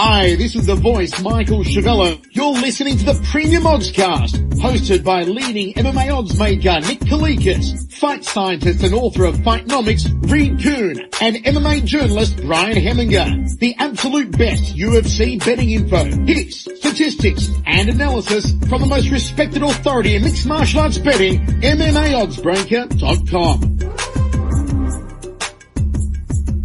Hi, this is the voice, Michael Chavello. You're listening to the Premium Oddscast, hosted by leading MMA oddsmaker Nick Kalikas, fight scientist and author of Fightnomics Reed Kuhn, and MMA journalist Brian Hemminger. The absolute best UFC betting info, hits, statistics, and analysis from the most respected authority in mixed martial arts betting, MMAOddsBreaker.com.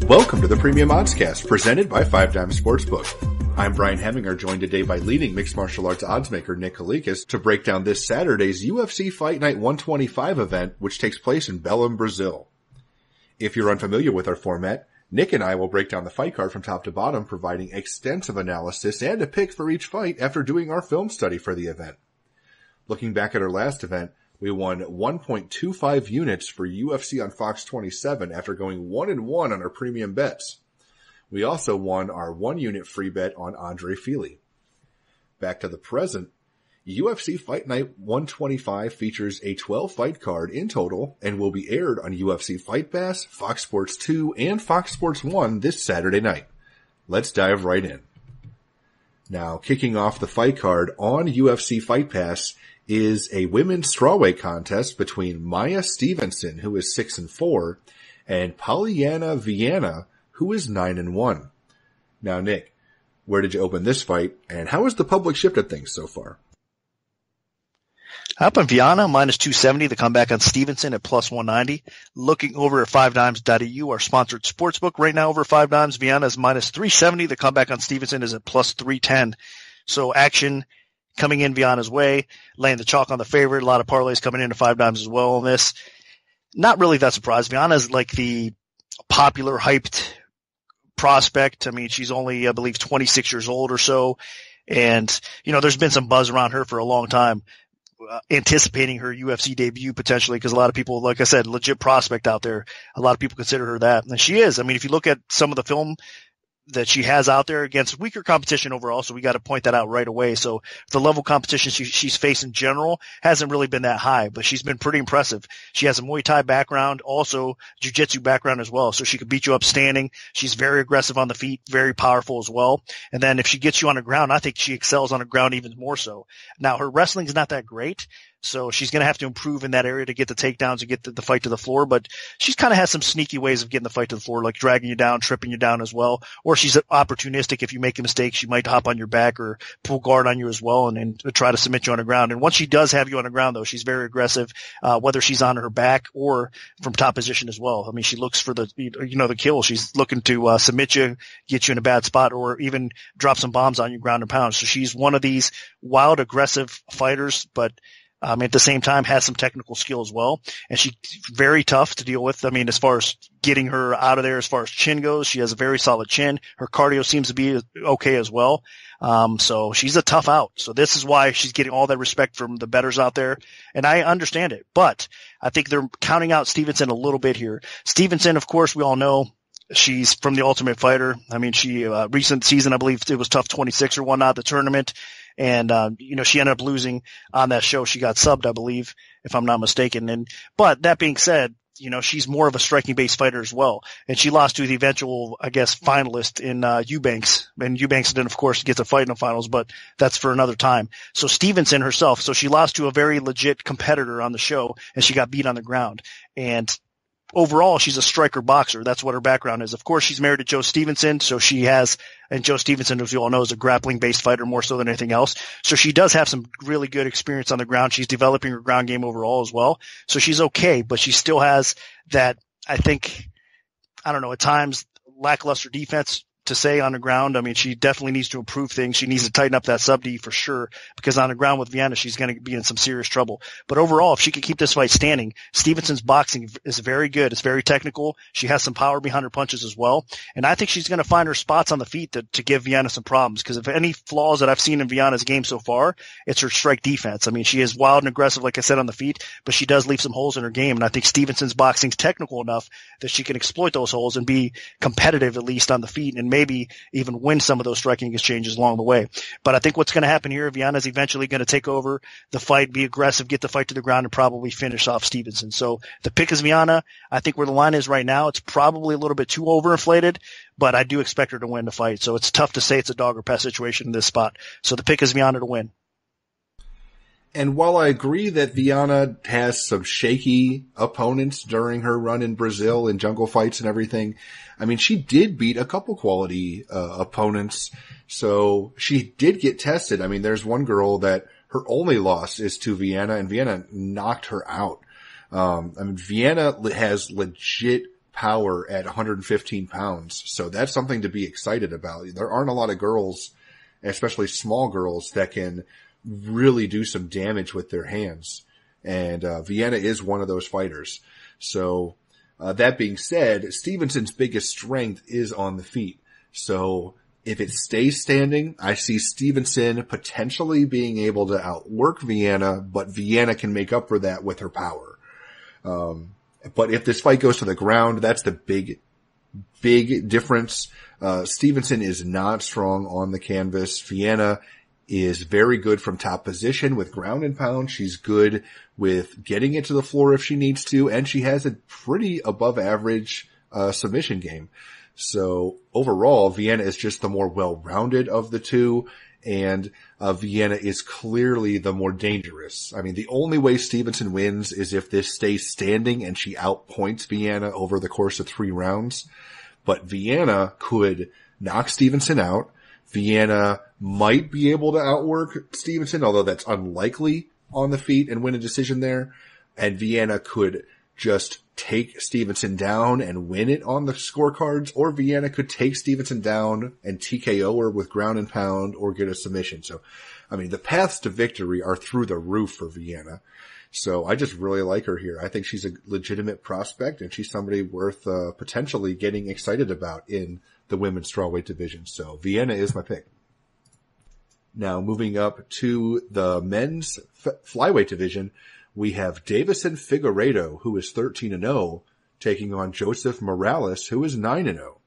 Welcome to the Premium Oddscast, presented by 5 Dimes Sportsbook. I'm Brian Hemminger, joined today by leading mixed martial arts oddsmaker Nick Kalikas to break down this Saturday's UFC Fight Night 125 event, which takes place in Belém, Brazil. If you're unfamiliar with our format, Nick and I will break down the fight card from top to bottom, providing extensive analysis and a pick for each fight after doing our film study for the event. Looking back at our last event, we won 1.25 units for UFC on Fox 27 after going 1-1 on our premium bets. We also won our 1 unit free bet on Andre Fili. Back to the present, UFC Fight Night 125 features a 12 fight card in total and will be aired on UFC Fight Pass, Fox Sports 2, and Fox Sports 1 this Saturday night. Let's dive right in. Now, kicking off the fight card on UFC Fight Pass is a women's strawweight contest between Maya Stephenson, who is 6-4, and Polyana Viana, who is 9-1. Now, Nick, where did you open this fight, and how has the public shifted things so far? Up on Viana, minus 270, the comeback on Stephenson at plus 190. Looking over at 5dimes.eu, our sponsored sportsbook. Right now over 5 Dimes, Viana is minus 370. The comeback on Stephenson is at plus 310. So action coming in Viana's way, laying the chalk on the favorite. A lot of parlays coming into 5 Dimes as well on this. Not really that surprised. Viana is like the popular, hyped prospect. I mean, she's only, I believe, 26 years old or so. And, you know, there's been some buzz around her for a long time, anticipating her UFC debut potentially, because a lot of people, like I said, legit prospect out there. A lot of people consider her that. And she is. I mean, if you look at some of the film that she has out there against weaker competition overall, so we got to point that out right away. So the level of competition she's faced in general hasn't really been that high, but she's been pretty impressive. She has a Muay Thai background, also jiu-jitsu background as well, so she could beat you up standing. She's very aggressive on the feet, very powerful as well. And then if she gets you on the ground, I think she excels on the ground even more so. Now, her wrestling's not that great, so she's going to have to improve in that area to get the takedowns and get the fight to the floor. But she's kind of has some sneaky ways of getting the fight to the floor, like dragging you down, tripping you down as well. Or she's opportunistic. If you make a mistake, she might hop on your back or pull guard on you as well and try to submit you on the ground. And once she does have you on the ground, though, she's very aggressive, whether she's on her back or from top position as well. I mean, she looks for the kill. She's looking to submit you, get you in a bad spot, or even drop some bombs on you ground and pound. So she's one of these wild, aggressive fighters, but at the same time has some technical skill as well. And she's very tough to deal with. I mean, as far as getting her out of there, as far as chin goes, she has a very solid chin. Her cardio seems to be okay as well. So she's a tough out. So this is why she's getting all that respect from the bettors out there. And I understand it, but I think they're counting out Stephenson a little bit here. Stephenson, of course, we all know, she's from the Ultimate Fighter. I mean, she, recent season, I believe it was Tough 26 or whatnot, the tournament. And, she ended up losing on that show. She got subbed, I believe, if I'm not mistaken. But that being said, she's more of a striking based fighter as well. And she lost to the eventual, I guess, finalist in, Eubanks. And Eubanks then, of course, gets a fight in the finals, but that's for another time. So Stephenson herself, so she lost to a very legit competitor on the show and she got beat on the ground. And overall, she's a striker boxer. That's what her background is. Of course, she's married to Joe Stephenson, so she has, and Joe Stephenson, as you all know, is a grappling-based fighter more so than anything else. So she does have some really good experience on the ground. She's developing her ground game overall as well. So she's okay, but she still has that, I think, I don't know, at times, lackluster defense to say on the ground. I mean, she definitely needs to improve things. She needs to tighten up that sub D for sure, because on the ground with Viana, she's going to be in some serious trouble. But overall, if she could keep this fight standing, Stephenson's boxing is very good. It's very technical. She has some power behind her punches as well. And I think she's going to find her spots on the feet to give Viana some problems, because if any flaws that I've seen in Viana's game so far, it's her strike defense. I mean, she is wild and aggressive, like I said, on the feet, but she does leave some holes in her game. And I think Stephenson's boxing's technical enough that she can exploit those holes and be competitive, at least on the feet, and maybe even win some of those striking exchanges along the way. But I think what's going to happen here, Viana's eventually going to take over the fight, be aggressive, get the fight to the ground, and probably finish off Stephenson. So the pick is Viana. I think where the line is right now, it's probably a little bit too overinflated, but I do expect her to win the fight. So it's tough to say it's a dog or pass situation in this spot. So the pick is Viana to win. And while I agree that Viana has some shaky opponents during her run in Brazil in jungle fights and everything, I mean, she did beat a couple quality opponents, so she did get tested. I mean, there's one girl that her only loss is to Viana, and Viana knocked her out. I mean, Viana has legit power at 115 pounds, so that's something to be excited about. There aren't a lot of girls, especially small girls, that can really do some damage with their hands. And Viana is one of those fighters. So that being said, Stephenson's biggest strength is on the feet. So if it stays standing, I see Stephenson potentially being able to outwork Viana, but Viana can make up for that with her power. But if this fight goes to the ground, that's the big difference. Stephenson is not strong on the canvas. Viana is very good from top position with ground and pound. She's good with getting it to the floor if she needs to, and she has a pretty above average submission game. So overall, Viana is just the more well-rounded of the two, and Viana is clearly the more dangerous. I mean, the only way Stephenson wins is if this stays standing and she outpoints Viana over the course of 3 rounds. But Viana could knock Stephenson out. Viana might be able to outwork Stephenson, although that's unlikely on the feet, and win a decision there. And Viana could just take Stephenson down and win it on the scorecards, or Viana could take Stephenson down and TKO her with ground and pound or get a submission. So, I mean, the paths to victory are through the roof for Viana. So I just really like her here. I think she's a legitimate prospect, and she's somebody worth potentially getting excited about in the women's strawweight division. So Viana is my pick. Now moving up to the men's flyweight division, we have Davison Figueredo, who is 13-0, taking on Joseph Moraes, who is 9-0.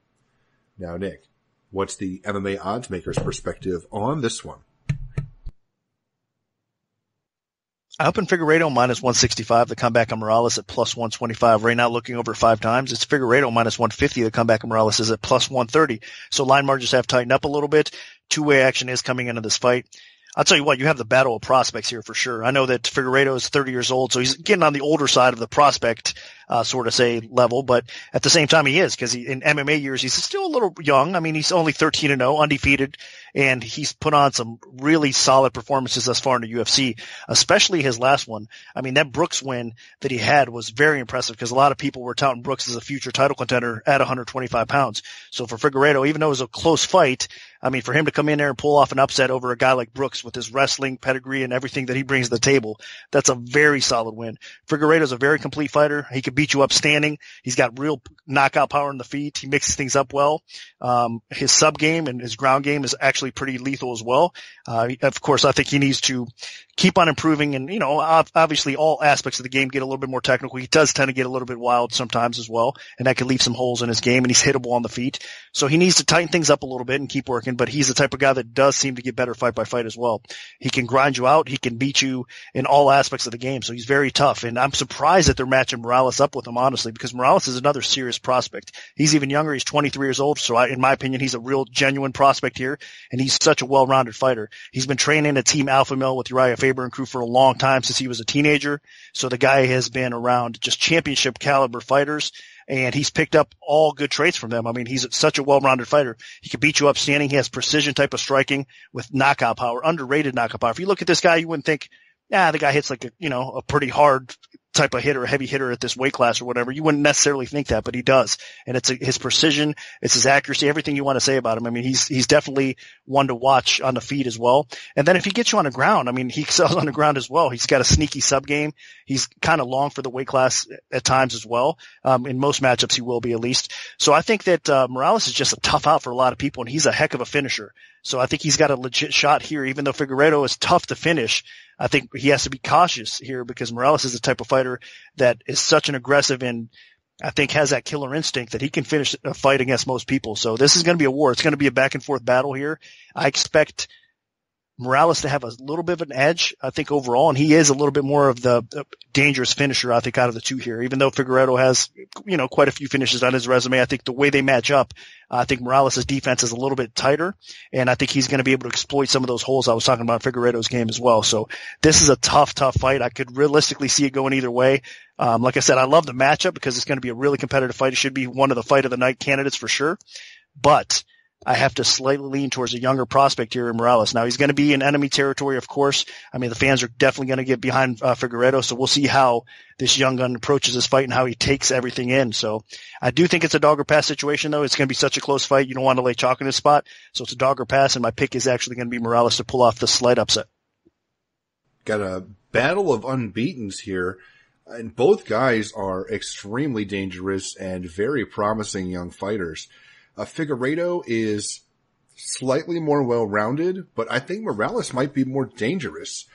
Now, Nick, what's the MMA oddsmaker's perspective on this one? I open Figueredo minus 165, the comeback on Moraes at plus 125. Right now, looking over 5 times, it's Figueredo minus 150, the comeback on Moraes is at plus 130. So line margins have tightened up a little bit. Two-way action is coming into this fight. I'll tell you what, you have the battle of prospects here for sure. I know that Figueredo is 30 years old, so he's getting on the older side of the prospect, sort of say level, but at the same time he is, because in MMA years, he's still a little young. I mean, he's only 13-0, undefeated, and he's put on some really solid performances thus far in the UFC, especially his last one. I mean, that Brooks win that he had was very impressive, because a lot of people were touting Brooks as a future title contender at 125 pounds. So for Figueredo, even though it was a close fight, I mean, for him to come in there and pull off an upset over a guy like Brooks with his wrestling pedigree and everything that he brings to the table, that's a very solid win. Figueredo's a very complete fighter. He can beat you up standing. He's got real knockout power in the feet. He mixes things up well. His sub game and his ground game is actually pretty lethal as well. Of course, I think he needs to keep on improving, and, you know, obviously all aspects of the game get a little bit more technical. He does tend to get a little bit wild sometimes as well, and that can leave some holes in his game, and he's hittable on the feet. So he needs to tighten things up a little bit and keep working, but he's the type of guy that does seem to get better fight by fight as well. He can grind you out. He can beat you in all aspects of the game. So he's very tough, and I'm surprised that they're matching Moraes up with him, honestly, because Moraes is another serious prospect. He's even younger. He's 23 years old. So in my opinion, he's a real genuine prospect here, and he's such a well-rounded fighter. He's been training at Team Alpha Male with Uriah Faber and crew for a long time, since he was a teenager. So the guy has been around just championship caliber fighters, and he's picked up all good traits from them. I mean, he's such a well-rounded fighter. He can beat you up standing. He has precision type of striking with knockout power, underrated knockout power. If you look at this guy, you wouldn't think, the guy hits like a pretty hard type of hitter, a heavy hitter at this weight class or whatever. You wouldn't necessarily think that, but he does. And it's his precision, it's his accuracy, everything you want to say about him. I mean, he's definitely one to watch on the feet as well. And then if he gets you on the ground, I mean, he excels on the ground as well. He's got a sneaky sub game. He's kind of long for the weight class at times as well. In most matchups, he will be at least. So I think that Moraes is just a tough out for a lot of people, and he's a heck of a finisher. So I think he's got a legit shot here, even though Figueredo is tough to finish. I think he has to be cautious here, because Moraes is the type of fighter that is such an aggressive and I think has that killer instinct that he can finish a fight against most people. So this is going to be a war. It's going to be a back and forth battle here. I expect Moraes to have a little bit of an edge, I think, overall, and he is a little bit more of the dangerous finisher, I think, out of the two here. Even though Figueredo has, quite a few finishes on his resume, I think the way they match up, I think Moraes' defense is a little bit tighter, and I think he's going to be able to exploit some of those holes I was talking about in Figueredo's game as well. So this is a tough fight. I could realistically see it going either way. Like I said, I love the matchup because it's going to be a really competitive fight. It should be one of the fight of the night candidates for sure, but I have to slightly lean towards a younger prospect here in Moraes. Now, he's going to be in enemy territory, of course. I mean, the fans are definitely going to get behind Figueredo, so we'll see how this young gun approaches this fight and how he takes everything in. So I do think it's a dog or pass situation, though. It's going to be such a close fight. You don't want to lay chalk in this spot. So it's a dog or pass, and my pick is actually going to be Moraes to pull off the slight upset. Got a battle of unbeatens here, and both guys are extremely dangerous and very promising young fighters. Figueredo is slightly more well-rounded, but I think Moraes might be more dangerous.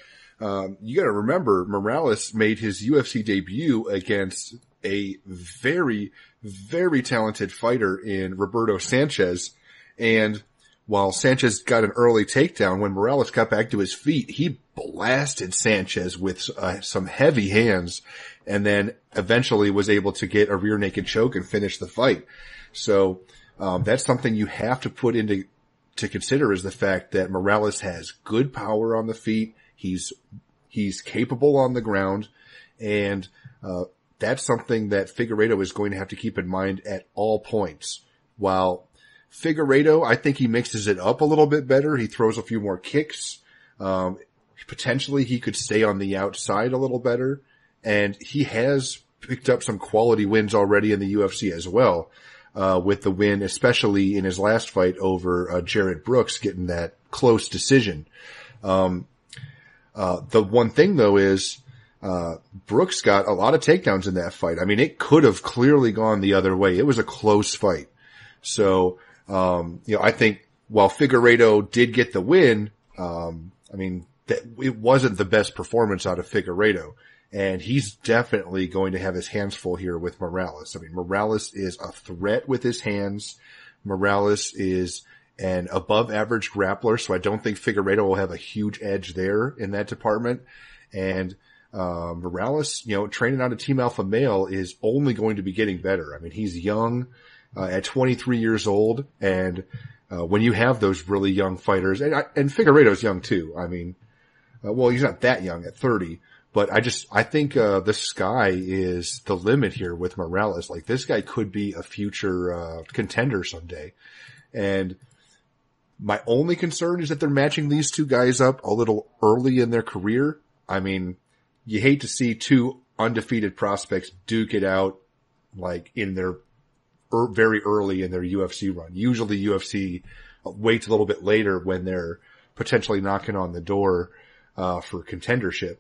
You gotta remember, Moraes made his UFC debut against a very, very talented fighter in Roberto Sanchez, and while Sanchez got an early takedown, when Moraes got back to his feet, he blasted Sanchez with some heavy hands, and then eventually was able to get a rear naked choke and finish the fight. So that's something you have to put into consider, is the fact that Moraes has good power on the feet. He's capable on the ground, and that's something that Figueredo is going to have to keep in mind at all points. While Figueredo, I think he mixes it up a little bit better. He throws a few more kicks. Potentially he could stay on the outside a little better, and he has picked up some quality wins already in the UFC as well. With the win, especially in his last fight over Jared Brooks, getting that close decision. The one thing, though, is Brooks got a lot of takedowns in that fight. I mean, it could have clearly gone the other way. It was a close fight. So, I think while Figueredo did get the win, it wasn't the best performance out of Figueredo. And he's definitely going to have his hands full here with Moraes. I mean, Moraes is a threat with his hands. Moraes is an above average grappler, so I don't think Figueredo will have a huge edge there in that department. And Moraes, training on a Team Alpha male is only going to be getting better. I mean, he's young, at 23 years old, and when you have those really young fighters, and Figueredo's young too. I mean, he's not that young at 30. But I think the sky is the limit here with Moraes. Like, this guy could be a future contender someday. And my only concern is that they're matching these two guys up a little early in their career. I mean, you hate to see two undefeated prospects duke it out, like, in their very early in their UFC run. Usually UFC waits a little bit later when they're potentially knocking on the door for contendership.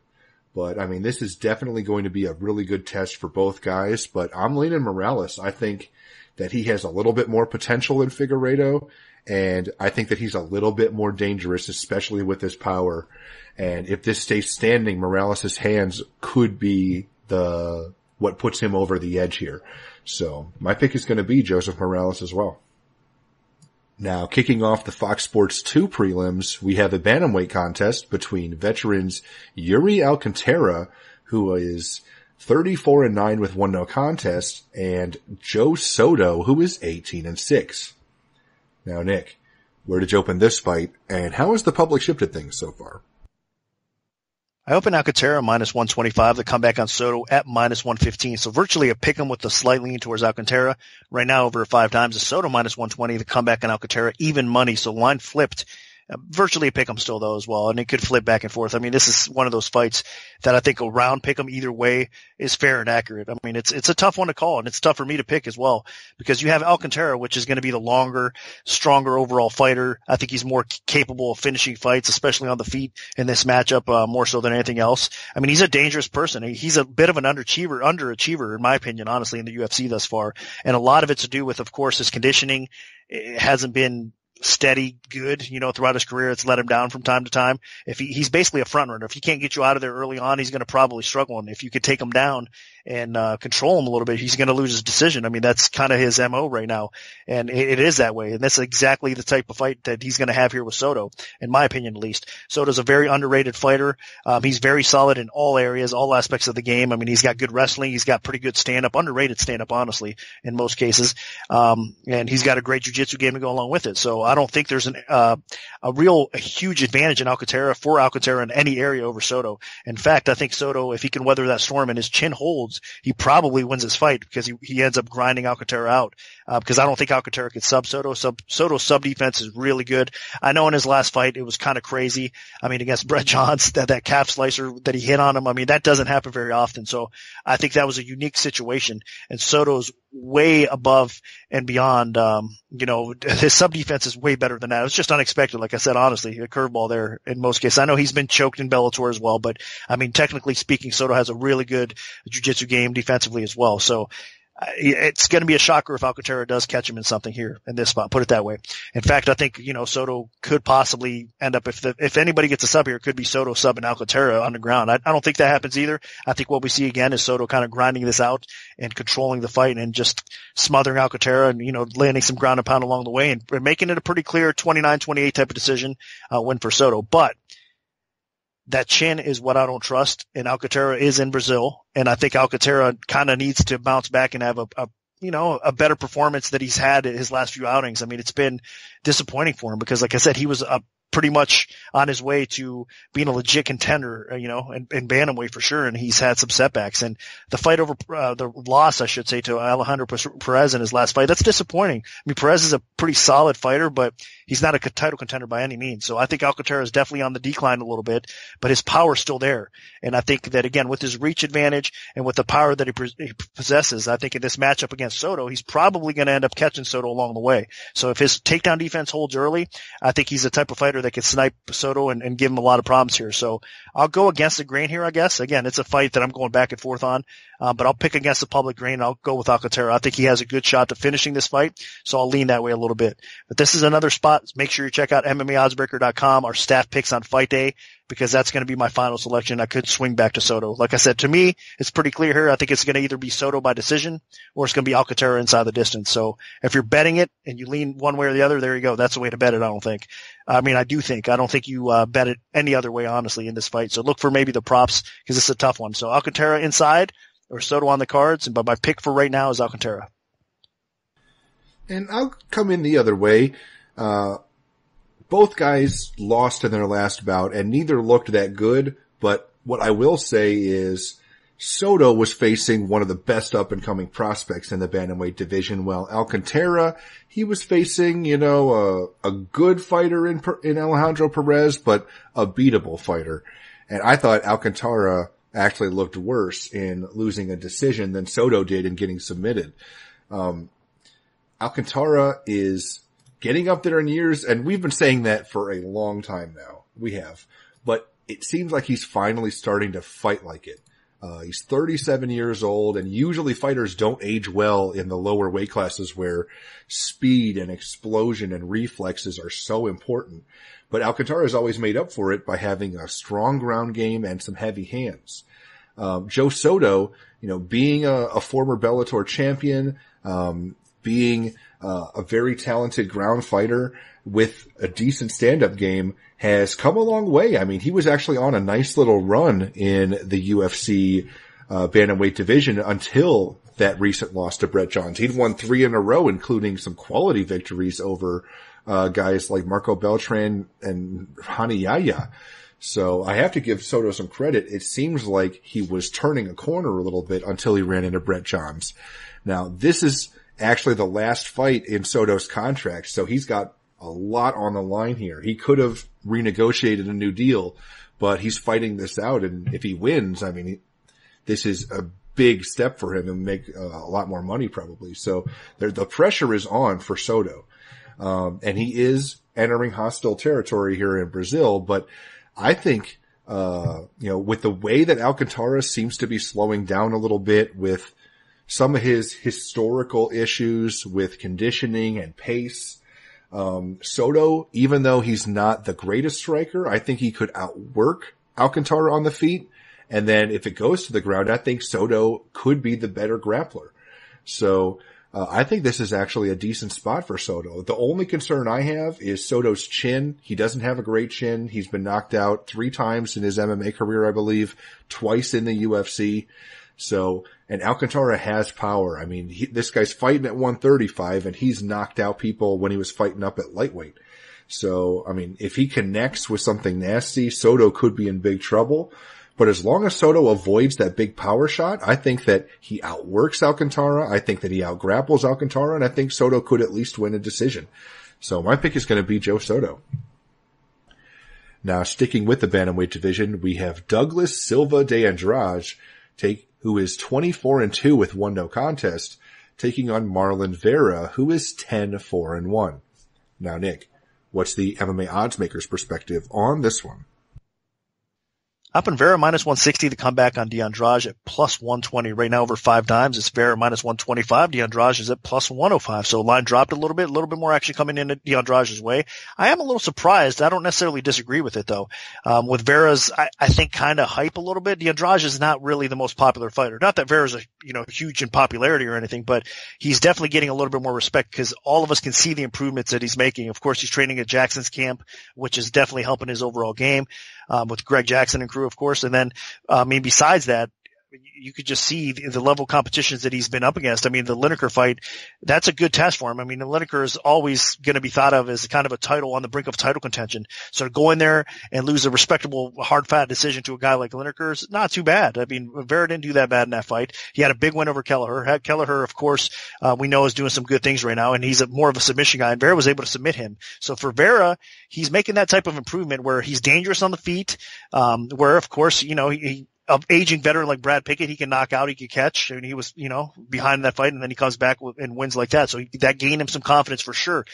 But, I mean, this is definitely going to be a really good test for both guys. But I'm leaning Moraes. I think that he has a little bit more potential than Figueredo. And I think that he's a little bit more dangerous, especially with his power. And if this stays standing, Moraes' hands could be what puts him over the edge here. So my pick is going to be Joseph Moraes as well. Now, kicking off the Fox Sports 2 prelims, we have a bantamweight contest between veterans Yuri Alcantara, who is 34-9 with 1 no contest, and Joe Soto, who is 18-6. Now, Nick, where did you open this fight, and how has the public shifted things so far? I opened Alcantara minus 125. The comeback on Soto at minus 115. So virtually a pick 'em with a slight lean towards Alcantara. Right now over 5 times. The Soto minus 120. The comeback on Alcantara even money. So line flipped. Virtually a pick 'em still though as well, and it could flip back and forth. I mean, this is one of those fights that I think a round pick 'em either way is fair and accurate. I mean, it's a tough one to call, and it's tough for me to pick as well, because you have Alcantara, which is going to be the longer, stronger overall fighter. I think he's more capable of finishing fights, especially on the feet in this matchup, more so than anything else. I mean, he's a dangerous person. He's a bit of an underachiever in my opinion, honestly, in the UFC thus far, and a lot of it's to do with, of course, his conditioning. It hasn't been steady, good, throughout his career. It's let him down from time to time. If he's basically a front runner. If he can't get you out of there early on, he's going to probably struggle. And if you could take him down and control him a little bit, he's going to lose his decision. I mean, that's kind of his MO right now, and it is that way. And that's exactly the type of fight that he's going to have here with Soto, in my opinion, at least. Soto's a very underrated fighter. He's very solid in all areas, all aspects of the game. I mean, he's got good wrestling. He's got pretty good stand-up, underrated stand-up, honestly, in most cases. And he's got a great jiu-jitsu game to go along with it. So I don't think there's a huge advantage in Alcantara in any area over Soto. In fact, I think Soto, if he can weather that storm and his chin holds, he probably wins his fight because he ends up grinding Alcantara out. Because I don't think Alcantara could sub Soto. Soto's sub defense is really good. I know in his last fight it was kind of crazy. I mean, against Brett Johns, that calf slicer that he hit on him, I mean, that doesn't happen very often. So I think that was a unique situation. And Soto's way above and beyond, his sub defense is way better than that. It was just unexpected. Like I said, honestly, a curveball there in most cases. I know he's been choked in Bellator as well, but I mean, technically speaking, Soto has a really good jiu-jitsu game defensively as well. So it's going to be a shocker if Alcantara does catch him in something here in this spot, put it that way. In fact, I think, Soto could possibly end up, if anybody gets a sub here, it could be Soto subbing Alcantara on the ground. I don't think that happens either. I think what we see again is Soto kind of grinding this out and controlling the fight and just smothering Alcantara and, landing some ground and pound along the way and making it a pretty clear 29-28 type of decision, win for Soto. But that chin is what I don't trust, and Alcantara is in Brazil, and I think Alcantara kind of needs to bounce back and have a better performance that he's had at his last few outings. I mean, it's been disappointing for him because, like I said, he was pretty much on his way to being a legit contender, in bantamweight for sure, and he's had some setbacks. And the fight over the loss, I should say, to Alejandro Perez in his last fight, that's disappointing. I mean, Perez is a pretty solid fighter, but he's not a title contender by any means. So I think Alcantara is definitely on the decline a little bit, but his power's still there. And I think that, again, with his reach advantage and with the power that he possesses, I think in this matchup against Soto, he's probably going to end up catching Soto along the way. So if his takedown defense holds early, I think he's the type of fighter that could snipe Soto and give him a lot of problems here. So I'll go against the grain here, I guess. Again, it's a fight that I'm going back and forth on, but I'll pick against the public grain. I'll go with Alcantara. I think he has a good shot to finishing this fight, so I'll lean that way a little bit. But this is another spot. Make sure you check out MMAOddsBreaker.com, our staff picks on fight day, because that's going to be my final selection. I could swing back to Soto. Like I said, to me, it's pretty clear here. I think it's going to either be Soto by decision or it's going to be Alcantara inside the distance. So if you're betting it and you lean one way or the other, there you go. That's the way to bet it, I don't think. I mean, I do think. I don't think you bet it any other way, honestly, in this fight. So look for maybe the props because it's a tough one. So Alcantara inside or Soto on the cards. But my pick for right now is Alcantara. And I'll come in the other way. Both guys lost in their last bout, and neither looked that good. But what I will say is Soto was facing one of the best up-and-coming prospects in the bantamweight division, while Alcantara, he was facing, a good fighter in Alejandro Perez, but a beatable fighter. And I thought Alcantara actually looked worse in losing a decision than Soto did in getting submitted. Alcantara is getting up there in years, and we've been saying that for a long time now. We have. But it seems like he's finally starting to fight like it. He's 37 years old, and usually fighters don't age well in the lower weight classes where speed and explosion and reflexes are so important. But Alcantara has always made up for it by having a strong ground game and some heavy hands. Joe Soto, being a former Bellator champion, being a very talented ground fighter with a decent stand-up game, has come a long way. I mean, he was actually on a nice little run in the UFC bantamweight division until that recent loss to Brett Johns. He'd won 3 in a row, including some quality victories over guys like Marco Beltran and Hani Yahya. So I have to give Soto some credit. It seems like he was turning a corner a little bit until he ran into Brett Johns. Now, this is actually the last fight in Soto's contract, so he's got a lot on the line here. He could have renegotiated a new deal, but he's fighting this out, and if he wins, I mean, this is a big step for him and make a lot more money probably. So the pressure is on for Soto, and he is entering hostile territory here in Brazil, but I think, with the way that Alcantara seems to be slowing down a little bit with some of his historical issues with conditioning and pace, Soto, even though he's not the greatest striker, I think he could outwork Alcantara on the feet. And then if it goes to the ground, I think Soto could be the better grappler. So I think this is actually a decent spot for Soto. The only concern I have is Soto's chin. He doesn't have a great chin. He's been knocked out 3 times in his MMA career, I believe, twice in the UFC. So, and Alcantara has power. I mean, this guy's fighting at 135 and he's knocked out people when he was fighting up at lightweight. So, I mean, if he connects with something nasty, Soto could be in big trouble. But as long as Soto avoids that big power shot, I think that he outworks Alcantara. I think that he outgrapples Alcantara, and I think Soto could at least win a decision. So my pick is going to be Joe Soto. Now, sticking with the bantamweight division, we have Douglas Silva de Andrade, who is 24-2 with 1 no contest, taking on Marlon Vera, who is 10-4-1. Now, Nick, what's the MMA odds maker's perspective on this one? Up in Vera minus 160, the comeback on D'Andrade at plus 120. Right now over 5 times, it's Vera minus 125. D'Andrade is at plus 105. So line dropped a little bit more action coming in D'Andrade's way. I am a little surprised. I don't necessarily disagree with it though. With Vera's, I think kind of hype a little bit. D'Andrade is not really the most popular fighter. Not that Vera's huge in popularity or anything, but he's definitely getting a little bit more respect because all of us can see the improvements that he's making. Of course, he's training at Jackson's camp, which is definitely helping his overall game. With Greg Jackson and crew, of course. And then, besides that, you could just see the level of competitions that he's been up against. I mean, the Lineker fight, that's a good test for him. I mean, the Lineker is always going to be thought of as kind of a title on the brink of title contention. So to go in there and lose a respectable hard fat decision to a guy like Lineker is not too bad. I mean, Vera didn't do that bad in that fight. He had a big win over Kelleher. Kelleher, of course, we know is doing some good things right now, and he's more of a submission guy, and Vera was able to submit him. So for Vera, he's making that type of improvement where he's dangerous on the feet, where of course, he of aging veteran like Brad Pickett, he can knock out, he can catch. I mean, he was, behind that fight and then he comes back and wins like that. So that gained him some confidence for sure.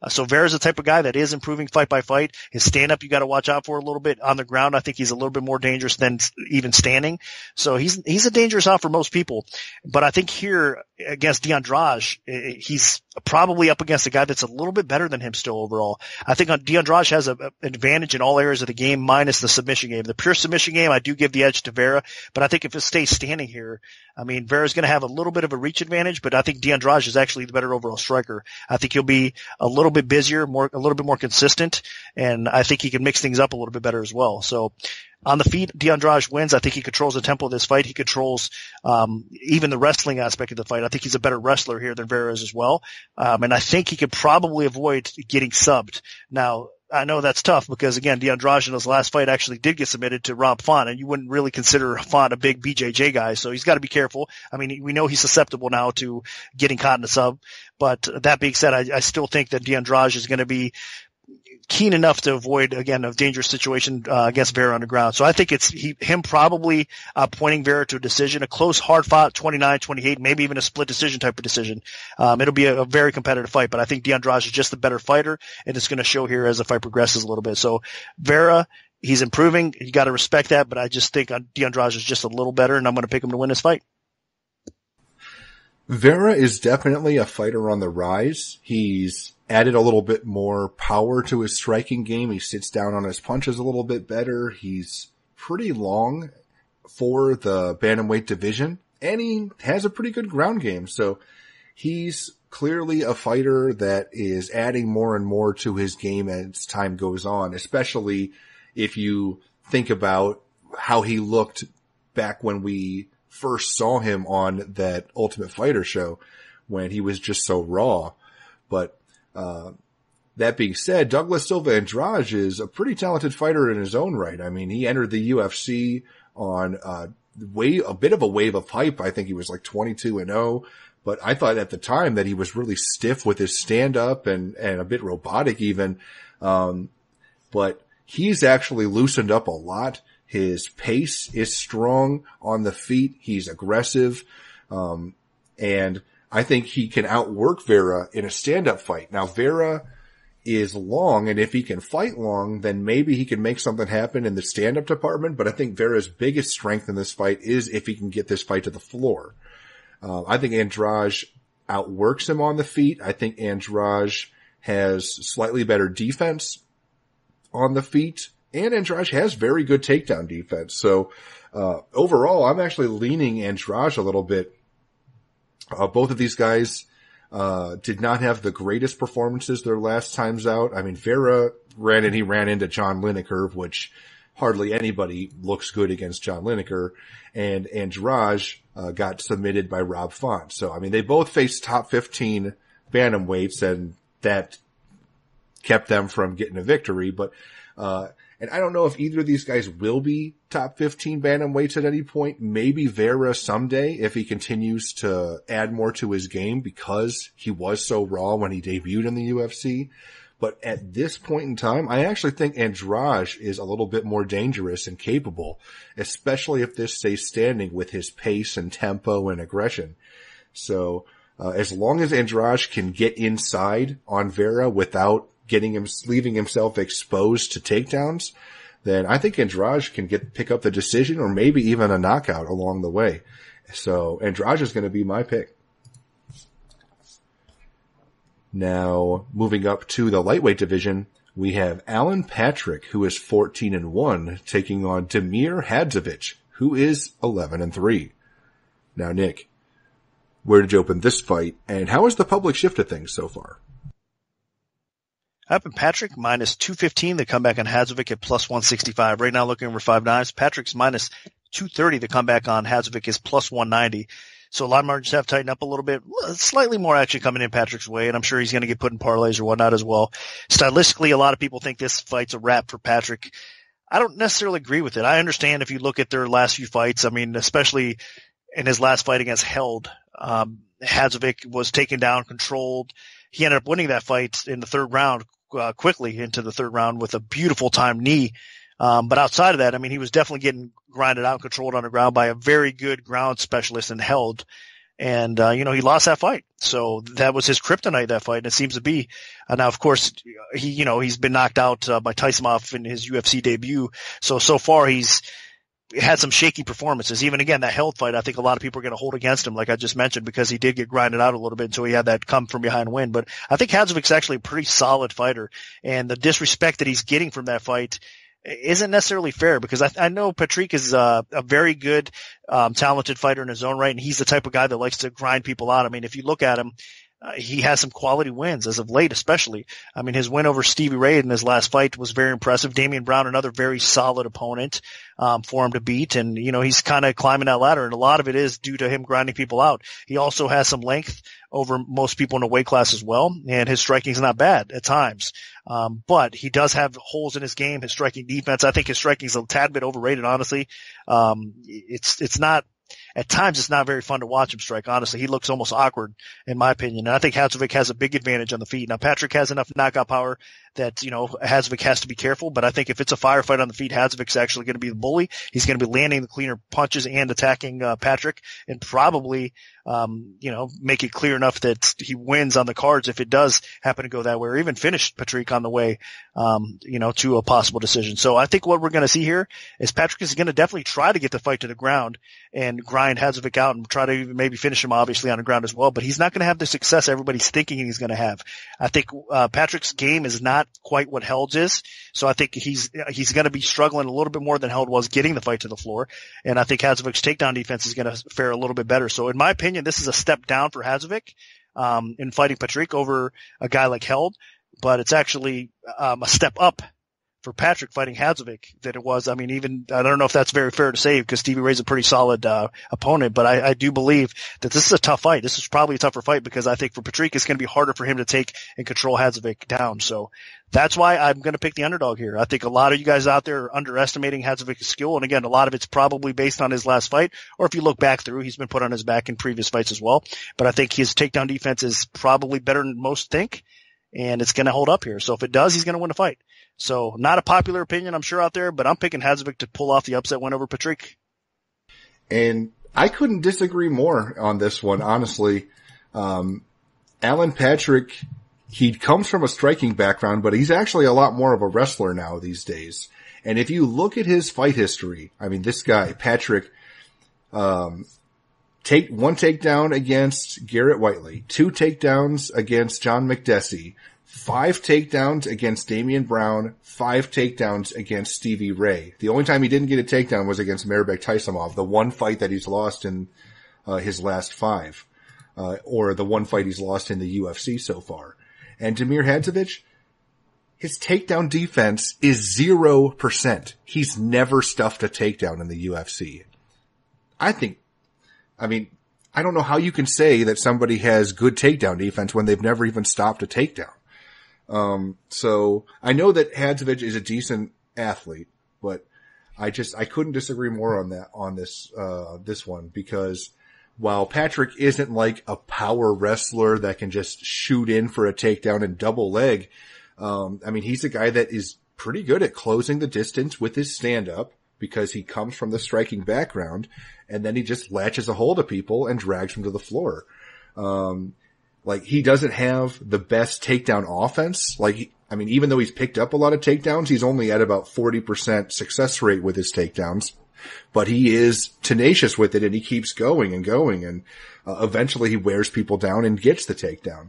So Vera's the type of guy that is improving fight by fight. His stand-up, you got to watch out for a little bit. On the ground, I think he's a little bit more dangerous than even standing. So he's a dangerous out for most people. But I think here against D'Andrade, he's probably up against a guy that's a little bit better than him still overall. I think D'Andrade has an advantage in all areas of the game minus the submission game. The pure submission game, I do give the edge to Vera. But I think if it stays standing here, I mean, Vera's going to have a little bit of a reach advantage, but I think D'Andrade is actually the better overall striker. I think he'll be a little bit busier, a little bit more consistent, and I think he can mix things up a little bit better as well. So on the feet, D'Andrade wins. I think he controls the tempo of this fight. He controls even the wrestling aspect of the fight. I think he's a better wrestler here than Vera is as well. And I think he could probably avoid getting subbed. Now, I know that's tough because, again, D'Andrade in his last fight actually did get submitted to Rob Font, and you wouldn't really consider Font a big BJJ guy, so he's got to be careful. I mean, we know he's susceptible now to getting caught in a sub, but that being said, I still think that D'Andrade is going to be keen enough to avoid, again, a dangerous situation against Vera on the ground. So I think it's him probably pointing Vera to a decision, a close, hard-fought 29-28, maybe even a split decision type of decision. It'll be a very competitive fight, but I think D'Andrade is just the better fighter, and it's going to show here as the fight progresses a little bit. So Vera, he's improving. You got to respect that, but I just think D'Andrade is just a little better, and I'm going to pick him to win this fight. Vera is definitely a fighter on the rise. He's added a little bit more power to his striking game. He sits down on his punches a little bit better. He's pretty long for the bantamweight division, and he has a pretty good ground game. So he's clearly a fighter that is adding more and more to his game as time goes on, especially if you think about how he looked back when we first saw him on that Ultimate Fighter show when he was just so raw. But that being said, Douglas Silva Andrade is a pretty talented fighter in his own right. I mean, he entered the UFC on a bit of a wave of hype. I think he was like 22-0, but I thought at the time that he was really stiff with his stand-up and a bit robotic even. But he's actually loosened up a lot. His pace is strong on the feet. He's aggressive. And I think he can outwork Vera in a stand-up fight. Now, Vera is long, and if he can fight long, then maybe he can make something happen in the stand-up department. But I think Vera's biggest strength in this fight is if he can get this fight to the floor. I think Andrade outworks him on the feet. I think Andrade has slightly better defense on the feet And Andrade has very good takedown defense. So, overall, I'm actually leaning Andrade a little bit. Both of these guys, did not have the greatest performances their last times out. I mean, Vera ran into John Lineker, which hardly anybody looks good against John Lineker. And Andrade, got submitted by Rob Font. So, I mean, they both faced top 15 bantamweights, and that kept them from getting a victory. But, and I don't know if either of these guys will be top 15 bantamweights at any point. Maybe Vera someday if he continues to add more to his game, because he was so raw when he debuted in the UFC. But at this point in time, I actually think Andrade is a little bit more dangerous and capable, especially if this stays standing with his pace and tempo and aggression. So, as long as Andrade can get inside on Vera without leaving himself exposed to takedowns, then I think Andrade can pick up the decision, or maybe even a knockout along the way. So Andrade is going to be my pick. Now, moving up to the lightweight division, we have Alan Patrick, who is 14-1, taking on Damir Hadzovic, who is 11-3. Now, Nick, where did you open this fight, and how has the public shifted things so far? Up in Patrick, minus 215, the comeback on Hadzovic at plus 165. Right now, looking over 5 dimes. Patrick's minus 230, the comeback on Hadzovic is plus 190. So a lot of margins have tightened up a little bit. Slightly more action coming in Patrick's way, and I'm sure he's going to get put in parlays or whatnot as well. Stylistically, a lot of people think this fight's a wrap for Patrick. I don't necessarily agree with it. I understand if you look at their last few fights, I mean, especially in his last fight against Held, Hadzovic was taken down, controlled. He ended up winning that fight in the third round, quickly into the third round with a beautiful timed knee. But outside of that, I mean, he was definitely getting grinded out, controlled on the ground by a very good ground specialist and Held. And, he lost that fight. So that was his kryptonite, that fight. And it seems to be. Now, of course, he's been knocked out by Tysonov in his UFC debut. So far he's had some shaky performances. Even again, that Held fight, I think a lot of people are going to hold against him, like I just mentioned, because he did get grinded out a little bit until he had that come from behind win. But I think Hadzovic's actually a pretty solid fighter. And the disrespect that he's getting from that fight isn't necessarily fair, because I know Patrick is a very good, talented fighter in his own right, and he's the type of guy that likes to grind people out. I mean, if you look at him, he has some quality wins as of late, especially. I mean, his win over Stevie Ray in his last fight was very impressive. Damian Brown, another very solid opponent, for him to beat. And, he's kind of climbing that ladder, and a lot of it is due to him grinding people out. He also has some length over most people in the weight class as well, and his striking is not bad at times. But he does have holes in his game, his striking defense. I think his striking is a tad bit overrated, honestly. It's not, at times it's not very fun to watch him strike, honestly. He looks almost awkward, in my opinion. And I think Hadzovic has a big advantage on the feet. Now, Patrick has enough knockout power that, Hadzovic has to be careful. But I think if it's a firefight on the feet, Hadzovic's actually going to be the bully. He's going to be landing the cleaner punches and attacking Patrick, and probably, make it clear enough that he wins on the cards if it does happen to go that way, or even finish Patrick on the way, to a possible decision. So I think what we're going to see here is Patrick is going to definitely try to get the fight to the ground and grind Hadzovic out and try to even maybe finish him obviously on the ground as well, but he's not going to have the success everybody's thinking he's going to have. I think Patrick's game is not quite what Held's is, so I think he's going to be struggling a little bit more than Held was getting the fight to the floor, and I think Hadzovic's takedown defense is going to fare a little bit better. So in my opinion, this is a step down for Hadzovic in fighting Patrick over a guy like Held, but it's actually a step up for Patrick fighting Hadzovic that it was. I mean, even, I don't know if that's very fair to say, because Stevie Ray's a pretty solid opponent, but I do believe that this is a tough fight. This is probably a tougher fight, because I think for Patrick it's going to be harder for him to take and control Hadzovic down. So that's why I'm going to pick the underdog here. I think a lot of you guys out there are underestimating Hadzovic's skill, and again, a lot of it's probably based on his last fight, or if you look back through, he's been put on his back in previous fights as well. But I think his takedown defense is probably better than most think, and it's going to hold up here. So if it does, he's going to win the fight. So not a popular opinion, I'm sure, out there, but I'm picking Hadzovic to pull off the upset win over Patrick. And I couldn't disagree more on this one, honestly. Alan Patrick, he comes from a striking background, but he's actually a lot more of a wrestler now these days. And if you look at his fight history, I mean, this guy, Patrick, one takedown against Garrett Whiteley, 2 takedowns against John McDessie, 5 takedowns against Damian Brown, 5 takedowns against Stevie Ray. The only time he didn't get a takedown was against Mairbek Taisimov, the one fight that he's lost in his last 5, or the one fight he's lost in the UFC so far. And Damir Hadzovic, his takedown defense is 0%. He's never stuffed a takedown in the UFC. I don't know how you can say that somebody has good takedown defense when they've never even stopped a takedown. So I know that Hadzovic is a decent athlete, but I couldn't disagree more on this one, because while Patrick isn't like a power wrestler that can just shoot in for a takedown and double leg, he's a guy that is pretty good at closing the distance with his stand-up, because he comes from the striking background, and then he just latches a hold of people and drags them to the floor. He doesn't have the best takedown offense. Even though he's picked up a lot of takedowns, he's only at about 40% success rate with his takedowns, but he is tenacious with it, and he keeps going and going, and eventually he wears people down and gets the takedown.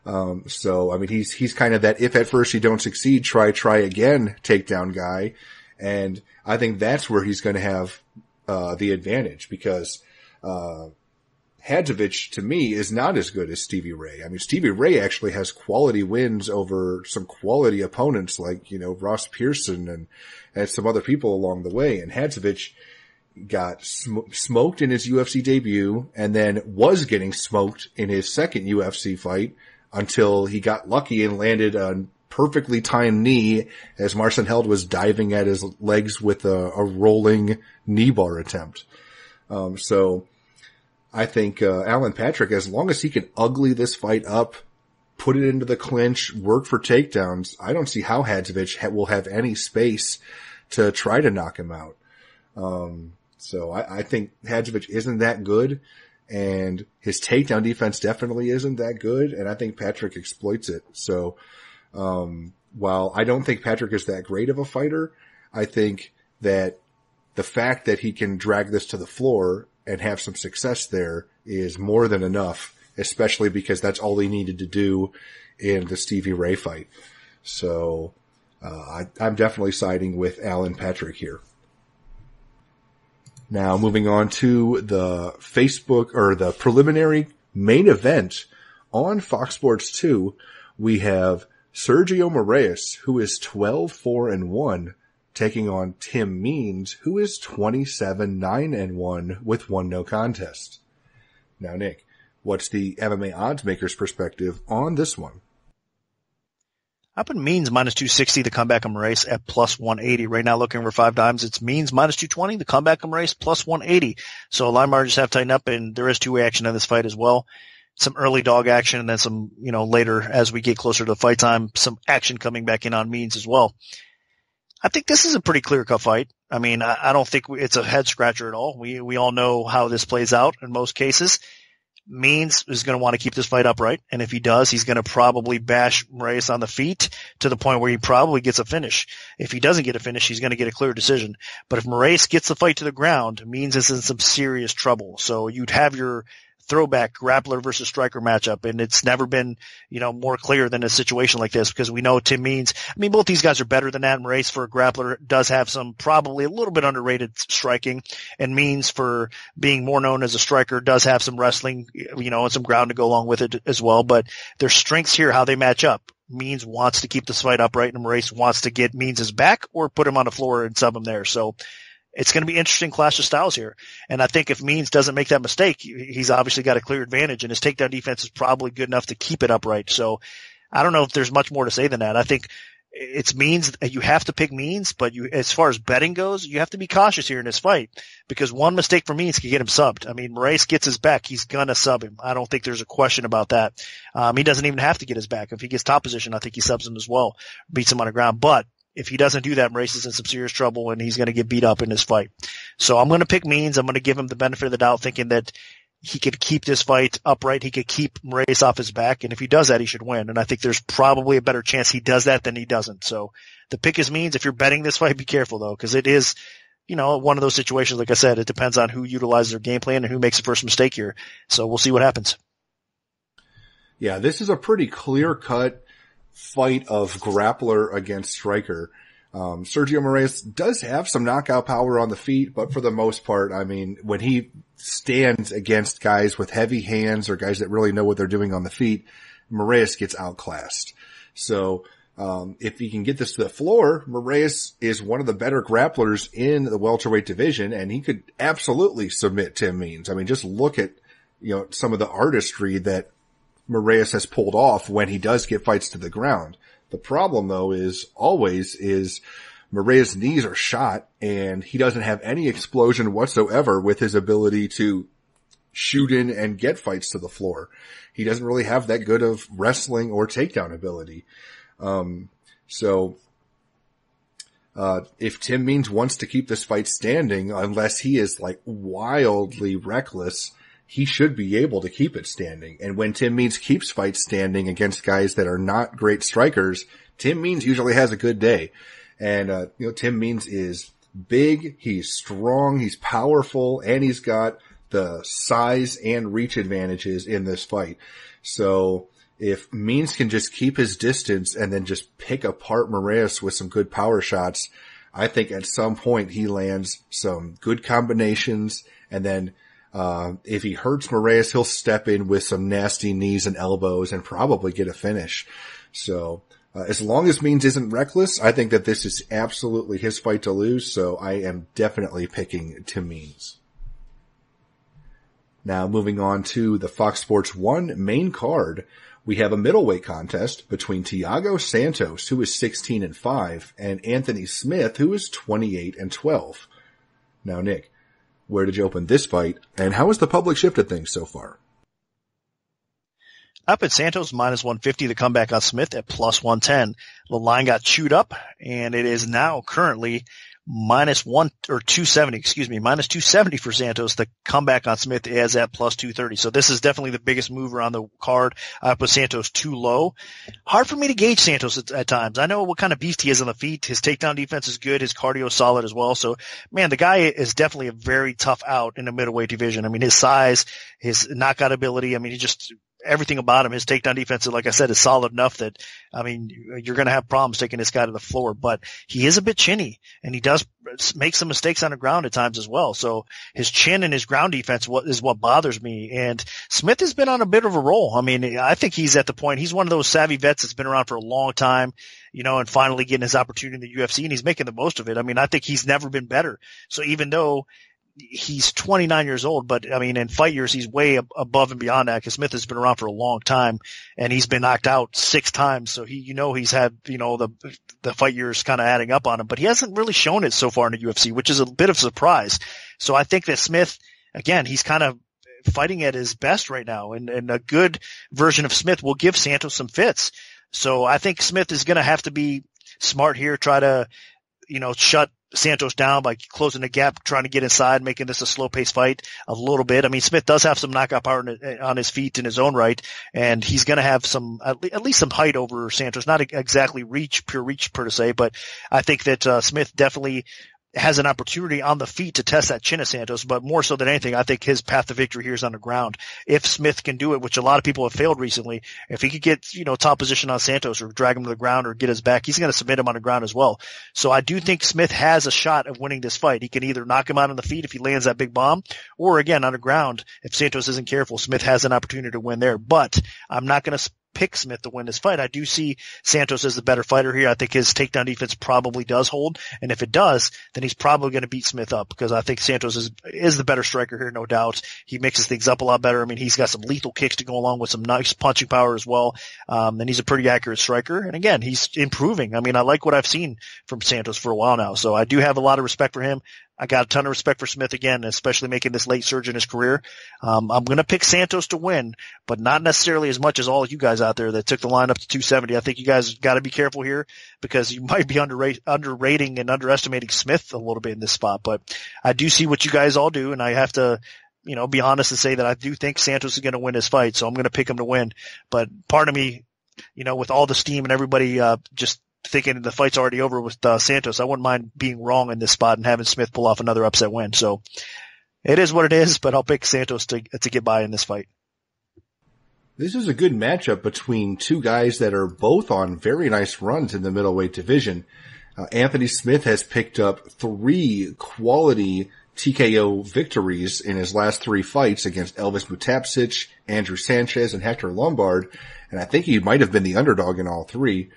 He's kind of that, if at first you don't succeed, try again takedown guy. And I think that's where he's going to have the advantage, because Hadzovic, to me, is not as good as Stevie Ray. Stevie Ray actually has quality wins over some quality opponents like, Ross Pearson and some other people along the way. And Hadzovic got smoked in his UFC debut, and then was getting smoked in his second UFC fight until he got lucky and landed a perfectly timed knee as Marcin Held was diving at his legs with a rolling knee bar attempt. So I think Alan Patrick, as long as he can ugly this fight up, put it into the clinch, work for takedowns, I don't see how Hadzovic will have any space to try to knock him out. So I think Hadzovic isn't that good, and his takedown defense definitely isn't that good, and I think Patrick exploits it. So while I don't think Patrick is that great of a fighter, I think that the fact that he can drag this to the floor and have some success there is more than enough, especially because that's all he needed to do in the Stevie Ray fight. So I'm definitely siding with Alan Patrick here. Now moving on to the Facebook, or the preliminary main event on Fox Sports 2, we have Sergio Moraes, who is 12-4-1, taking on Tim Means, who is 27-9-1 with 1 no contest. Now, Nick, what's the MMA oddsmaker's perspective on this one? I put Means minus 260, the comeback of Moraes, at plus 180. Right now, looking over 5 dimes, it's Means minus 220, the comeback of Moraes, plus 180. So line margins have tightened up, and there is two-way action in this fight as well. Some early dog action, and then some, later as we get closer to the fight time, some action coming back in on Means as well. I think this is a pretty clear-cut fight. I don't think it's a head-scratcher at all. We all know how this plays out in most cases. Means is going to want to keep this fight upright, and if he does, he's going to probably bash Moraes on the feet to the point where he probably gets a finish. If he doesn't get a finish, he's going to get a clear decision. But if Moraes gets the fight to the ground, Means is in some serious trouble. So you'd have your throwback grappler versus striker matchup, and it's never been, more clear than a situation like this, because we know Tim Means, both these guys are better than that. Moraes, for a grappler, does have some probably a little bit underrated striking, and Means, for being more known as a striker, does have some wrestling, and some ground to go along with it as well. But their strengths here, how they match up. Means wants to keep this fight upright, and Moraes wants to get Means' back or put him on the floor and sub him there. So it's going to be interesting clash of styles here. And I think if Means doesn't make that mistake, he's obviously got a clear advantage, and his takedown defense is probably good enough to keep it upright. So I don't know if there's much more to say than that. I think it's Means. You have to pick Means, but as far as betting goes, you have to be cautious here in this fight, because one mistake for Means can get him subbed. Moraes gets his back, he's going to sub him. I don't think there's a question about that. He doesn't even have to get his back. If he gets top position, I think he subs him as well, beats him on the ground. But if he doesn't do that, Moraes is in some serious trouble, and he's going to get beat up in this fight. So I'm going to pick Means. I'm going to give him the benefit of the doubt, thinking that he could keep this fight upright. He could keep Moraes off his back, and if he does that, he should win. And I think there's probably a better chance he does that than he doesn't. So the pick is Means. If you're betting this fight, be careful, though, because it is, one of those situations, like I said, it depends on who utilizes their game plan and who makes the first mistake here. So we'll see what happens. Yeah, this is a pretty clear-cut fight of grappler against striker. Sergio Moraes does have some knockout power on the feet, but for the most part, I mean, when he stands against guys with heavy hands or guys that really know what they're doing on the feet, Moraes gets outclassed. So, if he can get this to the floor, Moraes is one of the better grapplers in the welterweight division, and he could absolutely submit Tim Means. I mean, just look at, some of the artistry that Moraes has pulled off when he does get fights to the ground. The problem, though, is Moraes' knees are shot, and he doesn't have any explosion whatsoever with his ability to shoot in and get fights to the floor. He doesn't really have that good of wrestling or takedown ability. If Tim Means wants to keep this fight standing, unless he is like wildly reckless, he should be able to keep it standing. And when Tim Means keeps fights standing against guys that are not great strikers, Tim Means usually has a good day. And, Tim Means is big, he's strong, he's powerful, and he's got the size and reach advantages in this fight. So if Means can just keep his distance and then just pick apart Moraes with some good power shots, I think at some point he lands some good combinations, and then if he hurts Moraes, he'll step in with some nasty knees and elbows and probably get a finish. So as long as Means isn't reckless, I think that this is absolutely his fight to lose, so I am definitely picking Tim Means. Now moving on to the Fox Sports 1 main card, we have a middleweight contest between Thiago Santos, who is 16-5, and Anthony Smith, who is 28-12. Now, Nick, where did you open this fight, and how has the public shifted things so far? Up at Santos, minus 150, the comeback on Smith at plus 110. The line got chewed up, and it is now currently minus 270 for Santos. The comeback on Smith is at plus 230. So this is definitely the biggest mover on the card. I put Santos too low. Hard for me to gauge Santos at times. I know what kind of beast he is on the feet. His takedown defense is good. His cardio is solid as well. So, man, the guy is definitely a very tough out in the middleweight division. I mean, his size, his knockout ability, I mean, everything about him, his takedown defense, like I said, is solid enough that, I mean, you're going to have problems taking this guy to the floor, but he is a bit chinny, and he does make some mistakes on the ground at times as well. So his chin and his ground defense is what bothers me. And Smith has been on a bit of a roll. I mean, I think he's at the point, he's one of those savvy vets that's been around for a long time, and finally getting his opportunity in the UFC, and he's making the most of it. I mean, I think he's never been better. So even though he's 29 years old, but I mean, in fight years, he's way above and beyond that, because Smith has been around for a long time, and he's been knocked out 6 times. So he's had, the fight years kind of adding up on him, but he hasn't really shown it so far in the UFC, which is a bit of a surprise. So I think that Smith, again, he's kind of fighting at his best right now, and a good version of Smith will give Santos some fits. So I think Smith is going to have to be smart here, try to, shut Santos down by closing the gap, trying to get inside, making this a slow-paced fight a little bit. I mean, Smith does have some knockout power on his feet in his own right, and he's going to have some, at least some height over Santos. Not exactly pure reach per se, but I think that Smith definitely has an opportunity on the feet to test that chin of Santos, but more so than anything, I think his path to victory here is on the ground. If Smith can do it, which a lot of people have failed recently, if he could get, top position on Santos or drag him to the ground or get his back, he's going to submit him on the ground as well. So I do think Smith has a shot of winning this fight. He can either knock him out on the feet if he lands that big bomb, or again, on the ground, if Santos isn't careful, Smith has an opportunity to win there. But I'm not going to pick Smith to win this fight. I do see Santos as the better fighter here. I think his takedown defense probably does hold, and if it does, then he's probably going to beat Smith up, because I think Santos is the better striker here, no doubt. He mixes things up a lot better. I mean, he's got some lethal kicks to go along with some nice punching power as well, and he's a pretty accurate striker. And again, he's improving. I mean, I like what I've seen from Santos for a while now, so I do have a lot of respect for him. I got a ton of respect for Smith again, especially making this late surge in his career. I'm going to pick Santos to win, but not necessarily as much as all of you guys out there that took the line up to 270. I think you guys got to be careful here, because you might be underrating and underestimating Smith a little bit in this spot. But I do see what you guys all do, and I have to, be honest and say that I do think Santos is going to win this fight, so I'm going to pick him to win. But part of me, with all the steam and everybody just thinking the fight's already over with Santos, I wouldn't mind being wrong in this spot and having Smith pull off another upset win. So it is what it is, but I'll pick Santos to get by in this fight. This is a good matchup between two guys that are both on very nice runs in the middleweight division. Anthony Smith has picked up 3 quality TKO victories in his last 3 fights against Elvis Mutapcic, Andrew Sanchez, and Hector Lombard. And I think he might have been the underdog in all 3.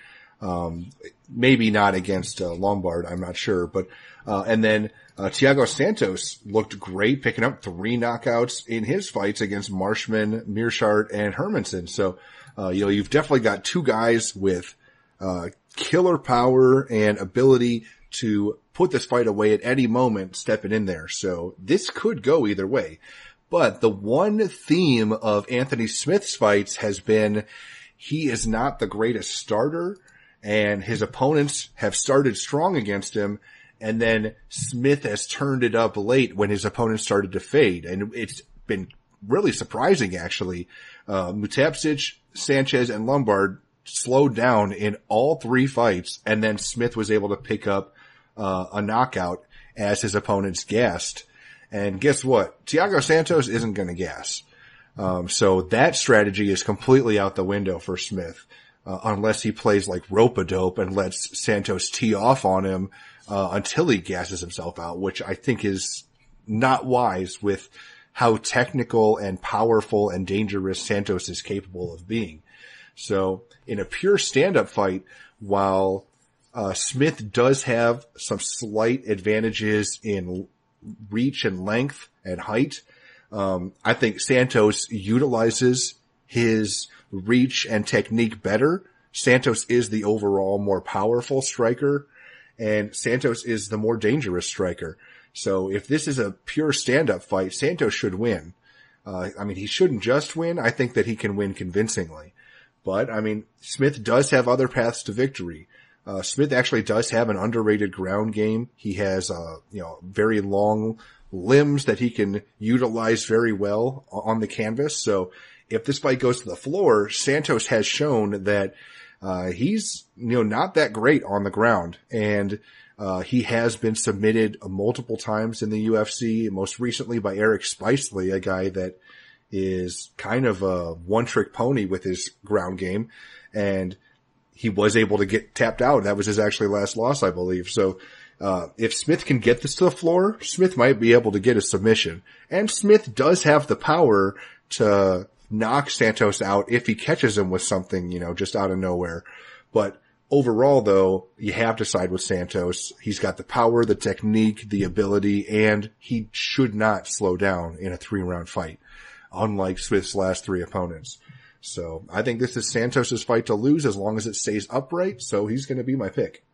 Maybe not against Lombard, I'm not sure. But and then Thiago Santos looked great, picking up 3 knockouts in his fights against Marshman, Mearshart, and Hermanson. So, you've definitely got 2 guys with killer power and ability to put this fight away at any moment, stepping in there. So this could go either way. But the one theme of Anthony Smith's fights has been he is not the greatest starter, and his opponents have started strong against him, and then Smith has turned it up late when his opponents started to fade. And it's been really surprising, actually. Mutapcic, Sanchez, and Lombard slowed down in all 3 fights, and then Smith was able to pick up a knockout as his opponents gassed. And guess what? Thiago Santos isn't going to gas. So that strategy is completely out the window for Smith, unless he plays like rope-a-dope and lets Santos tee off on him until he gasses himself out, which I think is not wise with how technical and powerful and dangerous Santos is capable of being. So in a pure stand-up fight, while Smith does have some slight advantages in reach and length and height, I think Santos utilizes his reach and technique better. Santos is the overall more powerful striker, and Santos is the more dangerous striker. So if this is a pure stand-up fight, Santos should win. He shouldn't just win. I think that he can win convincingly. But, Smith does have other paths to victory. Smith actually does have an underrated ground game. He has, very long limbs that he can utilize very well on the canvas. So if this fight goes to the floor, Santos has shown that, he's, not that great on the ground. And, he has been submitted multiple times in the UFC, most recently by Eric Spicely, a guy that is kind of a one-trick pony with his ground game, and he was able to get tapped out. That was his actually last loss, I believe. So, if Smith can get this to the floor, Smith might be able to get a submission. And Smith does have the power to knock Santos out if he catches him with something, just out of nowhere. But overall, though, you have to side with Santos. He's got the power, the technique, the ability, and he should not slow down in a 3-round fight, unlike Smith's last 3 opponents. So I think this is Santos's fight to lose as long as it stays upright, so he's going to be my pick.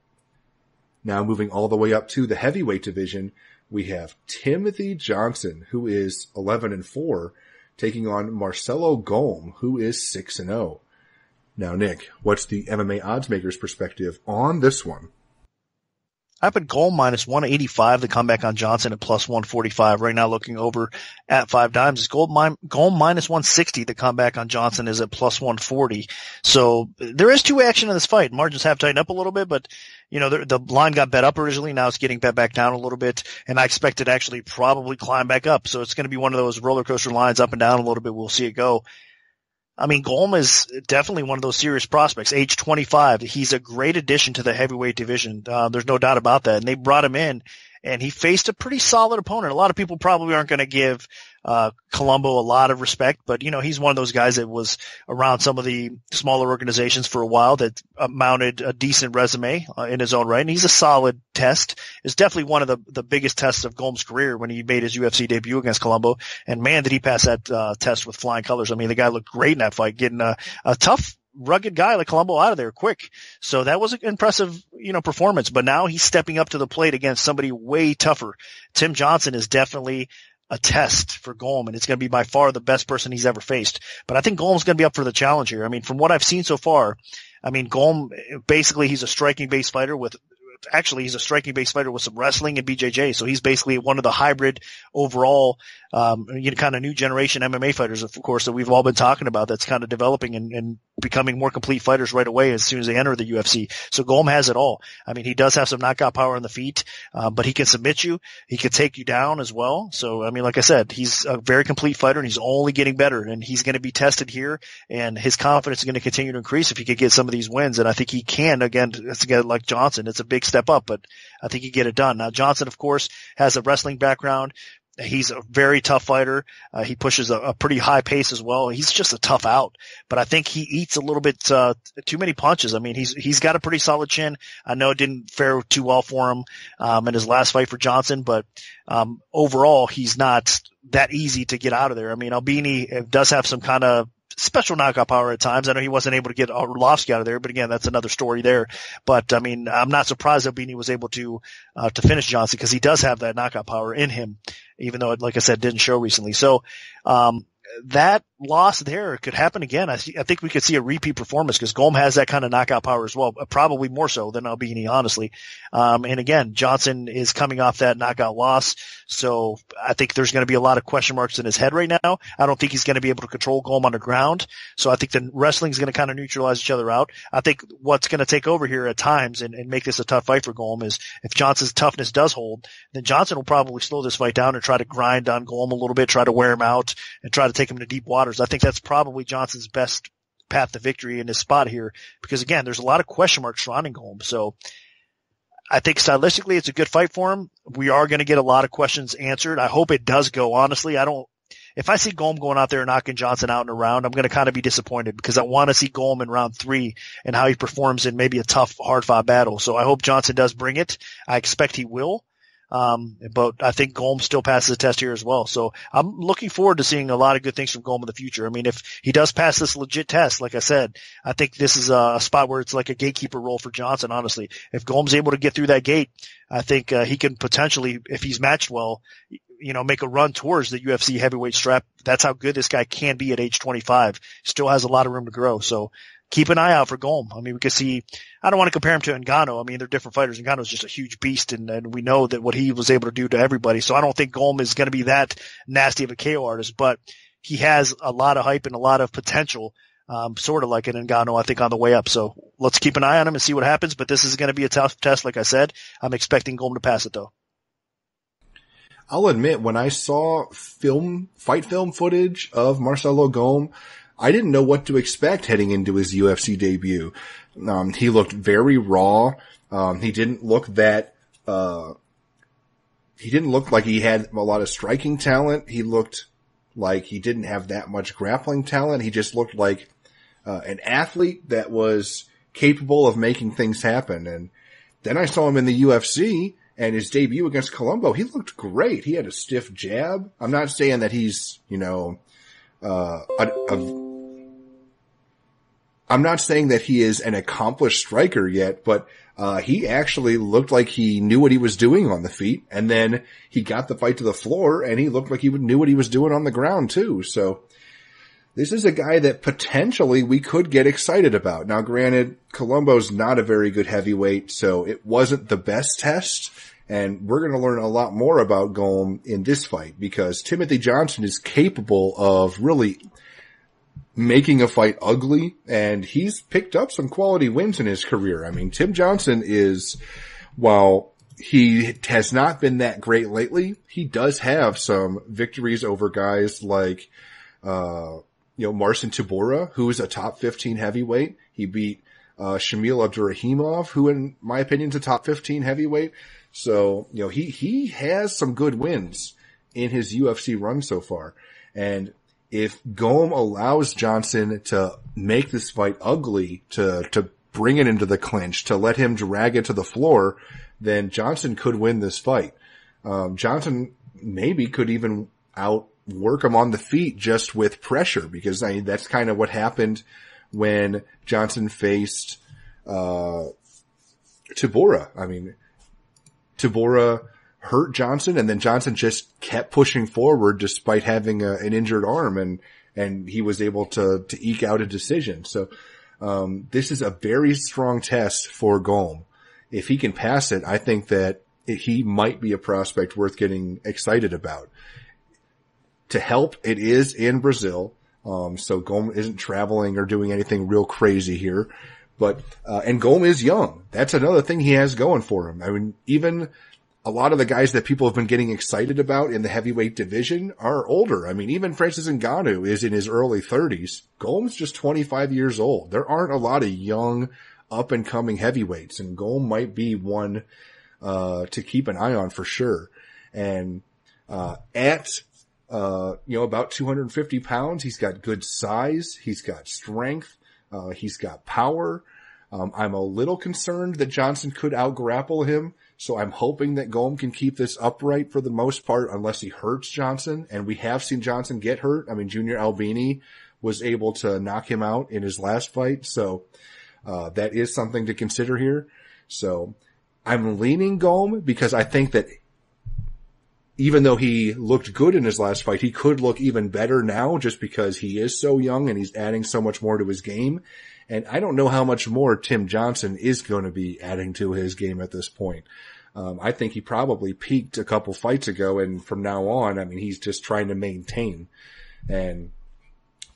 Now moving all the way up to the heavyweight division, we have Timothy Johnson, who is 11-4, taking on Marcelo Ghom, who is 6-0. Now, Nick, what's the MMA oddsmaker's perspective on this one? I put Ghom minus 185, the comeback on Johnson at plus 145. Right now looking over at 5 dimes. Ghom minus 160, the comeback on Johnson is at plus 140. So there is 2 action in this fight. Margins have tightened up a little bit, but the line got bet up originally. Now it's getting bet back down a little bit, and I expect it actually probably climb back up. So it's going to be one of those roller coaster lines up and down a little bit. We'll see it go. Ghom is definitely one of those serious prospects. Age 25. He's a great addition to the heavyweight division. There's no doubt about that. And they brought him in, and he faced a pretty solid opponent. A lot of people probably aren't going to give Colombo a lot of respect, but he's one of those guys that was around some of the smaller organizations for a while that mounted a decent resume in his own right, and he's a solid test. It's definitely one of the biggest tests of Ghom's career when he made his UFC debut against Colombo, and man, did he pass that test with flying colors. The guy looked great in that fight, getting a tough, rugged guy like Colombo out of there quick. So that was an impressive, performance, but now he's stepping up to the plate against somebody way tougher. Tim Johnson is definitely a test for Ghom, and it's going to be by far the best person he's ever faced. But I think Ghom's going to be up for the challenge here. From what I've seen so far, Ghom, basically he's a striking-based fighter with actually he's a striking based fighter with some wrestling and BJJ. So he's basically one of the hybrid overall, kind of new generation MMA fighters, of course, that we've all been talking about, that's kind of developing and becoming more complete fighters right away as soon as they enter the UFC. So Ghom has it all. I mean, he does have some knockout power on the feet, but he can submit you. He can take you down as well. So, I mean, like I said, he's a very complete fighter and he's only getting better, and he's going to be tested here, and his confidence is going to continue to increase if he could get some of these wins. And I think he can, again, it's again like Johnson. It's a big step up, but I think he can get it done. Now, Johnson, of course, has a wrestling background. He's a very tough fighter. He pushes a pretty high pace as well. He's just a tough out, but I think he eats a little bit too many punches. I mean, he's got a pretty solid chin. I know it didn't fare too well for him in his last fight for Johnson, but overall, he's not that easy to get out of there. I mean, Albini does have some kind of special knockout power at times. I know he wasn't able to get Arlovsky out of there, but again, that's another story there. But I mean, I'm not surprised Albini was able to finish Johnson, because he does have that knockout power in him, even though it, like I said, didn't show recently. So, that loss there could happen again. I think we could see a repeat performance, because Ghom has that kind of knockout power as well, probably more so than Albini, honestly. And again, Johnson is coming off that knockout loss, so I think there's going to be a lot of question marks in his head right now. I don't think he's going to be able to control Ghom on the ground, so I think the wrestling is going to kind of neutralize each other out. I think what's going to take over here at times and make this a tough fight for Ghom is if Johnson's toughness does hold, then Johnson will probably slow this fight down and try to grind on Ghom a little bit, try to wear him out, and try to take him to deep waters. I think that's probably Johnson's best path to victory in this spot here, because again, there's a lot of question marks surrounding Ghom. So I think stylistically it's a good fight for him. We are going to get a lot of questions answered. I hope it does go, honestly. If I see Ghom going out there and knocking Johnson out in a round, I'm going to kind of be disappointed, because I want to see Ghom in round 3 and how he performs in maybe a tough, hard-fought battle. So I hope Johnson does bring it. I expect he will. But I think Ghom still passes the test here as well. So I'm looking forward to seeing a lot of good things from Ghom in the future. I mean, if he does pass this legit test, like I said, I think this is a spot where it's like a gatekeeper role for Johnson, honestly. If Ghom's able to get through that gate, I think he can potentially, if he's matched well, make a run towards the UFC heavyweight strap. That's how good this guy can be at age 25. Still has a lot of room to grow. So keep an eye out for Ghom. I mean, we could see, I don't want to compare him to Ngannou. I mean, they're different fighters. Ngannou's just a huge beast, and we know that what he was able to do to everybody. So I don't think Ghom is going to be that nasty of a KO artist, but he has a lot of hype and a lot of potential, sort of like an Ngannou, I think, on the way up. So let's keep an eye on him and see what happens, but this is going to be a tough test, like I said. I'm expecting Ghom to pass it, though. I'll admit, when I saw fight film footage of Marcelo Ghom, I didn't know what to expect heading into his UFC debut. He looked very raw. He didn't look like he had a lot of striking talent. He looked like he didn't have that much grappling talent. He just looked like an athlete that was capable of making things happen. And then I saw him in the UFC, and his debut against Colombo, he looked great. He had a stiff jab. I'm not saying that he's, I'm not saying that he is an accomplished striker yet, but he actually looked like he knew what he was doing on the feet, and then he got the fight to the floor, and he looked like he knew what he was doing on the ground too. So this is a guy that potentially we could get excited about. Now, granted, Colombo's not a very good heavyweight, so it wasn't the best test, and we're going to learn a lot more about Ghom in this fight, because Timothy Johnson is capable of really making a fight ugly, and he's picked up some quality wins in his career. I mean, Tim Johnson is, while he has not been that great lately, he does have some victories over guys like, Marcin Tybura, who is a top 15 heavyweight. He beat, Shamil Abdurrahimov, who in my opinion is a top 15 heavyweight. So, he has some good wins in his UFC run so far. And if Ghom allows Johnson to make this fight ugly, to bring it into the clinch, to let him drag it to the floor, then Johnson could win this fight. Johnson maybe could even outwork him on the feet just with pressure, because that's kind of what happened when Johnson faced Tybura. I mean, Tybura hurt Johnson, and then Johnson just kept pushing forward despite having an injured arm, and he was able to eke out a decision. So, this is a very strong test for Ghom. if he can pass it, I think that he might be a prospect worth getting excited about. To help, it is in Brazil. So Ghom isn't traveling or doing anything real crazy here. But, and Ghom is young. That's another thing he has going for him. I mean, even a lot of the guys that people have been getting excited about in the heavyweight division are older. I mean, even Francis Ngannou is in his early 30s. Ghom's just 25 years old. There aren't a lot of young, up and coming heavyweights, and Ghom might be one, to keep an eye on for sure. And, about 250 pounds, he's got good size, he's got strength, he's got power. I'm a little concerned that Johnson could out-grapple him, so I'm hoping that Ghom can keep this upright for the most part unless he hurts Johnson, and we have seen Johnson get hurt. I mean, Junior Albini was able to knock him out in his last fight, so that is something to consider here. So I'm leaning Ghom because I think that even though he looked good in his last fight, he could look even better now just because he is so young and he's adding so much more to his game. And I don't know how much more Tim Johnson is going to be adding to his game at this point. I think he probably peaked a couple fights ago, and from now on, I mean, he's just trying to maintain. And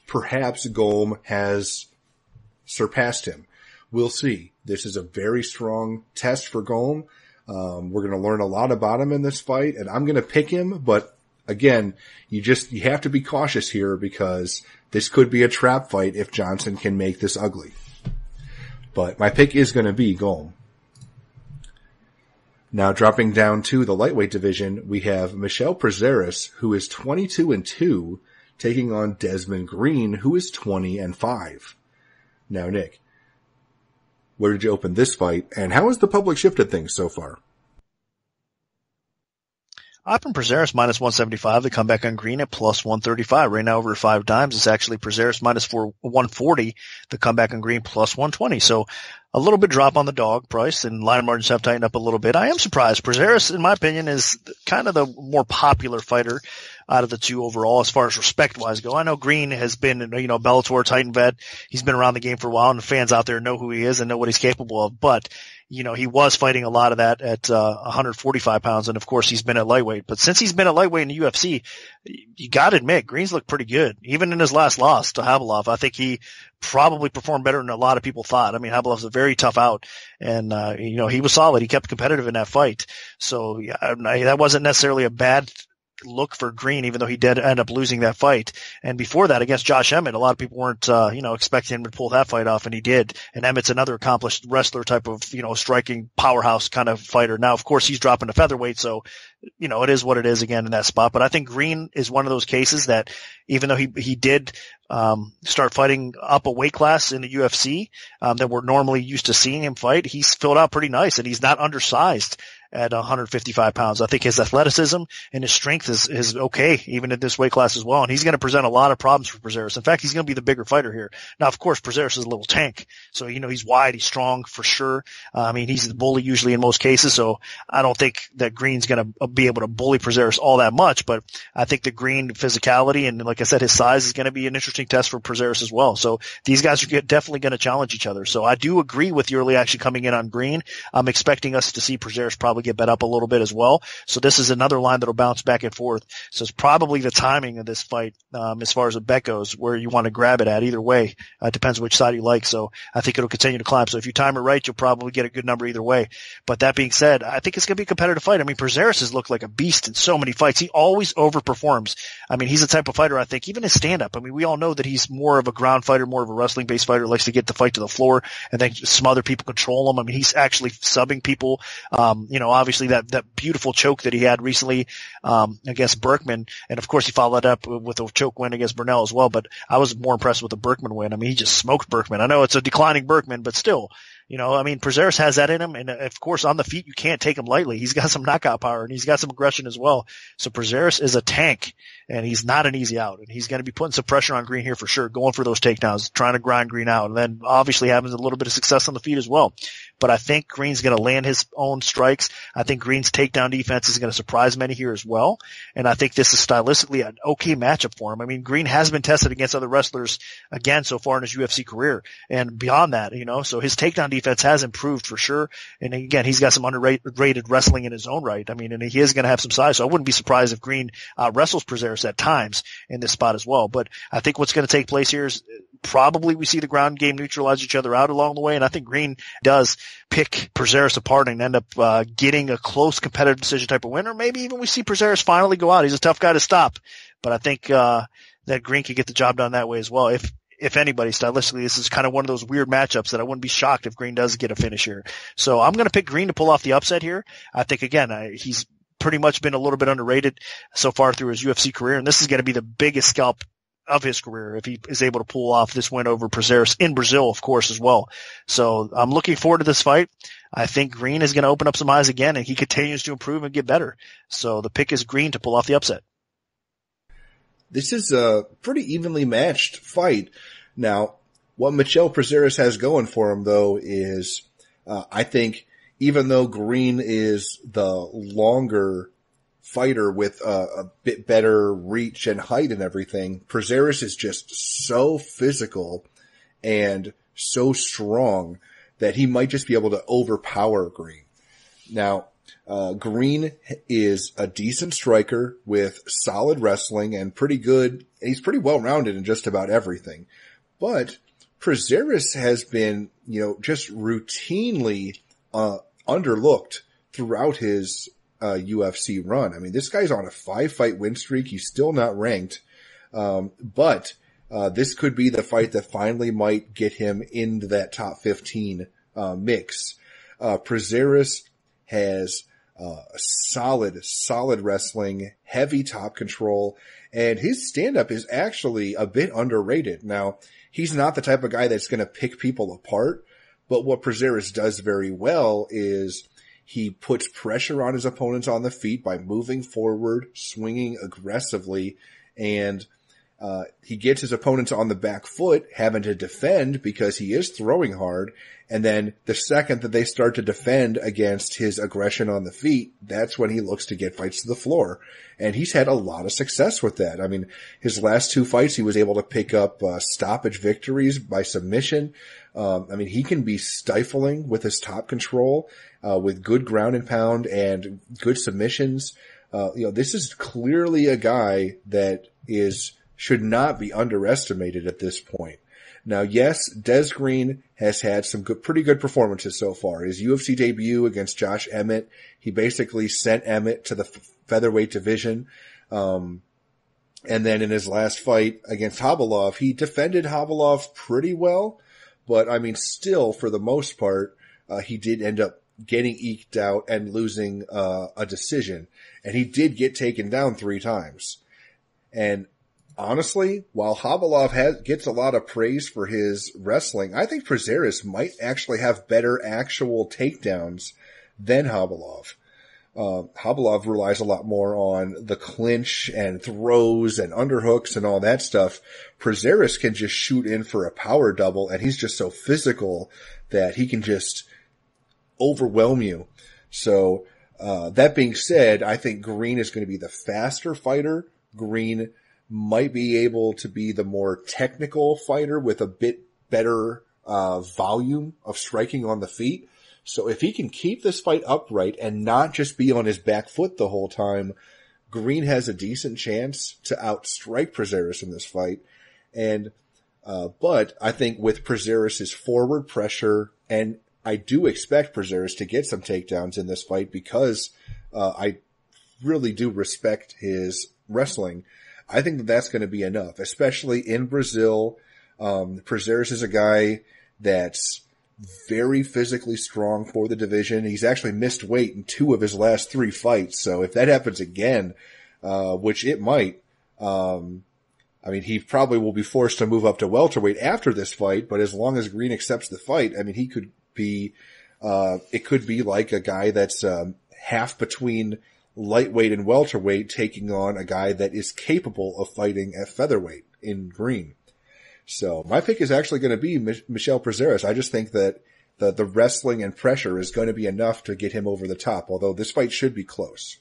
perhaps Ghom has surpassed him. We'll see. This is a very strong test for Ghom. We're going to learn a lot about him in this fight, and I'm going to pick him, but again, you have to be cautious here because this could be a trap fight if Johnson can make this ugly. But my pick is going to be Ghom. Now dropping down to the lightweight division, we have Michel Prazeres, who is 22-2, taking on Desmond Green, who is 20-5. Now, Nick, where did you open this fight, and how has the public shifted things so far? I opened Prazeres minus 175. The comeback on Green at plus 135. Right now over 5 dimes. It's actually Prazeres minus 140. The comeback on Green plus 120. So a little bit drop on the dog price, and line margins have tightened up a little bit. I am surprised. Prazeres, in my opinion, is kind of the more popular fighter out of the two overall as far as respect-wise go. I know Green has been, Bellator Titan vet. He's been around the game for a while, and the fans out there know who he is and know what he's capable of. But he was fighting a lot of that at 145 pounds, and of course he's been at lightweight. But since he's been at lightweight in the UFC, you got to admit, Green's looked pretty good. Even in his last loss to Habilov, I think he probably performed better than a lot of people thought. I mean, Habilov's a very tough out, and he was solid. He kept competitive in that fight. So that wasn't necessarily a bad look for Green, even though he did end up losing that fight. And before that, against Josh Emmett, a lot of people weren't, expecting him to pull that fight off, and he did. And Emmett's another accomplished wrestler type of, striking powerhouse kind of fighter. Now, of course, he's dropping to featherweight, so, it is what it is again in that spot. But I think Green is one of those cases that, even though he did, start fighting up a weight class in the UFC, that we're normally used to seeing him fight, he's filled out pretty nice, and he's not undersized at 155 pounds. I think his athleticism and his strength is okay, even in this weight class as well. And he's going to present a lot of problems for Prazeres. In fact, he's going to be the bigger fighter here. Now, of course, Prazeres is a little tank. So, he's wide, he's strong for sure. He's the bully usually in most cases. So I don't think that Green's going to be able to bully Prazeres all that much, but I think the Green physicality and, like I said, his size is going to be an interesting test for Prazeres as well. So these guys are definitely going to challenge each other. So I do agree with the early action coming in on Green. I'm expecting us to see Prazeres probably get bet up a little bit as well. So this is another line that'll bounce back and forth. So it's probably the timing of this fight, as far as a bet goes, where you want to grab it at. Either way, depends which side you like. So I think it'll continue to climb. So if you time it right, you'll probably get a good number either way. But that being said, I think it's going to be a competitive fight. I mean, Prazeres has looked like a beast in so many fights. He always overperforms. I mean, he's the type of fighter, I think, even his stand-up. I mean, we all know that he's more of a ground fighter, more of a wrestling-based fighter, likes to get the fight to the floor and then some other people control him. I mean, he's actually subbing people. Obviously that beautiful choke that he had recently, against Berkman. And of course he followed up with a choke win against Burnell as well. But I was more impressed with the Berkman win. I mean, he just smoked Berkman. I know it's a declining Berkman, but still, Prazeres has that in him. And of course, on the feet, you can't take him lightly. He's got some knockout power and he's got some aggression as well. So Prazeres is a tank and he's not an easy out. And he's going to be putting some pressure on Green here for sure, going for those takedowns, trying to grind Green out, and then obviously having a little bit of success on the feet as well. But I think Green's going to land his own strikes. I think Green's takedown defense is going to surprise many here as well. And I think this is stylistically an okay matchup for him. I mean, Green has been tested against other wrestlers again so far in his UFC career and beyond that, so his takedown defense defense has improved for sure. And again, he's got some underrated wrestling in his own right. I mean, and he is going to have some size. So I wouldn't be surprised if Green wrestles Prazeres at times in this spot as well. But I think what's going to take place here is probably we see the ground game neutralize each other out along the way. And I think Green does pick Prazeres apart and end up getting a close competitive decision type of win. Or maybe even we see Prazeres finally go out. He's a tough guy to stop. But I think that Green could get the job done that way as well. If anybody, stylistically, this is kind of one of those weird matchups that I wouldn't be shocked if Green does get a finish here. So I'm going to pick Green to pull off the upset here. I think, again, he's pretty much been a little bit underrated so far through his UFC career, and this is going to be the biggest scalp of his career if he is able to pull off this win over Prazeres in Brazil, of course, as well. So I'm looking forward to this fight. I think Green is going to open up some eyes again, and he continues to improve and get better. So the pick is Green to pull off the upset. This is a pretty evenly matched fight. Now, what Michel Prazeres has going for him, though, is I think even though Green is the longer fighter with a bit better reach and height and everything, Prazeres is just so physical and so strong that he might just be able to overpower Green. Now, Green is a decent striker with solid wrestling and pretty good. He's pretty well rounded in just about everything. But Prazeres has been, just routinely underlooked throughout his UFC run. I mean, this guy's on a 5-fight win streak. He's still not ranked. But this could be the fight that finally might get him into that top 15 mix. Prazeres has solid wrestling, heavy top control, and his stand-up is actually a bit underrated. Now, he's not the type of guy that's going to pick people apart, but what Prazeres does very well is he puts pressure on his opponents on the feet by moving forward, swinging aggressively, and he gets his opponents on the back foot, having to defend because he is throwing hard. And then the second that they start to defend against his aggression on the feet, that's when he looks to get fights to the floor. And he's had a lot of success with that. I mean, his last 2 fights, he was able to pick up stoppage victories by submission. He can be stifling with his top control, with good ground and pound and good submissions. This is clearly a guy that should not be underestimated at this point. Now, yes, Des Green has had some pretty good performances so far. His UFC debut against Josh Emmett, he basically sent Emmett to the featherweight division. And then in his last fight against Habilov, he defended Habilov pretty well. But, still, for the most part, he did end up getting eked out and losing a decision. And he did get taken down 3 times. And honestly, while Habilov gets a lot of praise for his wrestling, I think Prazeres might actually have better actual takedowns than Habilov. Habilov relies a lot more on the clinch and throws and underhooks and all that stuff. Prazeres can just shoot in for a power double, and he's just so physical that he can just overwhelm you. So, that being said, I think Green is going to be the faster fighter. Green might be able to be the more technical fighter with a bit better volume of striking on the feet. So if he can keep this fight upright and not just be on his back foot the whole time, Green has a decent chance to outstrike Prazeres in this fight. And but I think with Prazeres' forward pressure, and I do expect Prazeres to get some takedowns in this fight because I really do respect his wrestling. I think that that's going to be enough, especially in Brazil. Prazeres is a guy that's very physically strong for the division. He's actually missed weight in 2 of his last 3 fights. So if that happens again, which it might, he probably will be forced to move up to welterweight after this fight. But as long as Green accepts the fight, he could be, it could be like a guy that's half between lightweight and welterweight taking on a guy that is capable of fighting at featherweight in Green. So my pick is actually going to be Michel Prazeres. I just think that the wrestling and pressure is going to be enough to get him over the top, although this fight should be close.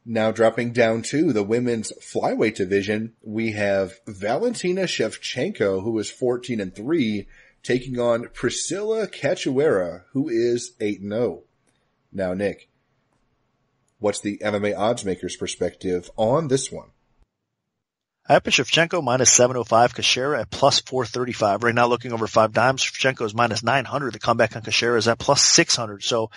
Now dropping down to the women's flyweight division, we have Valentina Shevchenko, who is 14-3, taking on Priscilla Cachoeira, who is 8-0. Now, Nick, what's the MMA oddsmaker's perspective on this one? I have Shevchenko minus 705, Cachoeira at plus 435. Right now, looking over 5 dimes, Shevchenko is minus 900. The comeback on Cachoeira is at plus 600. So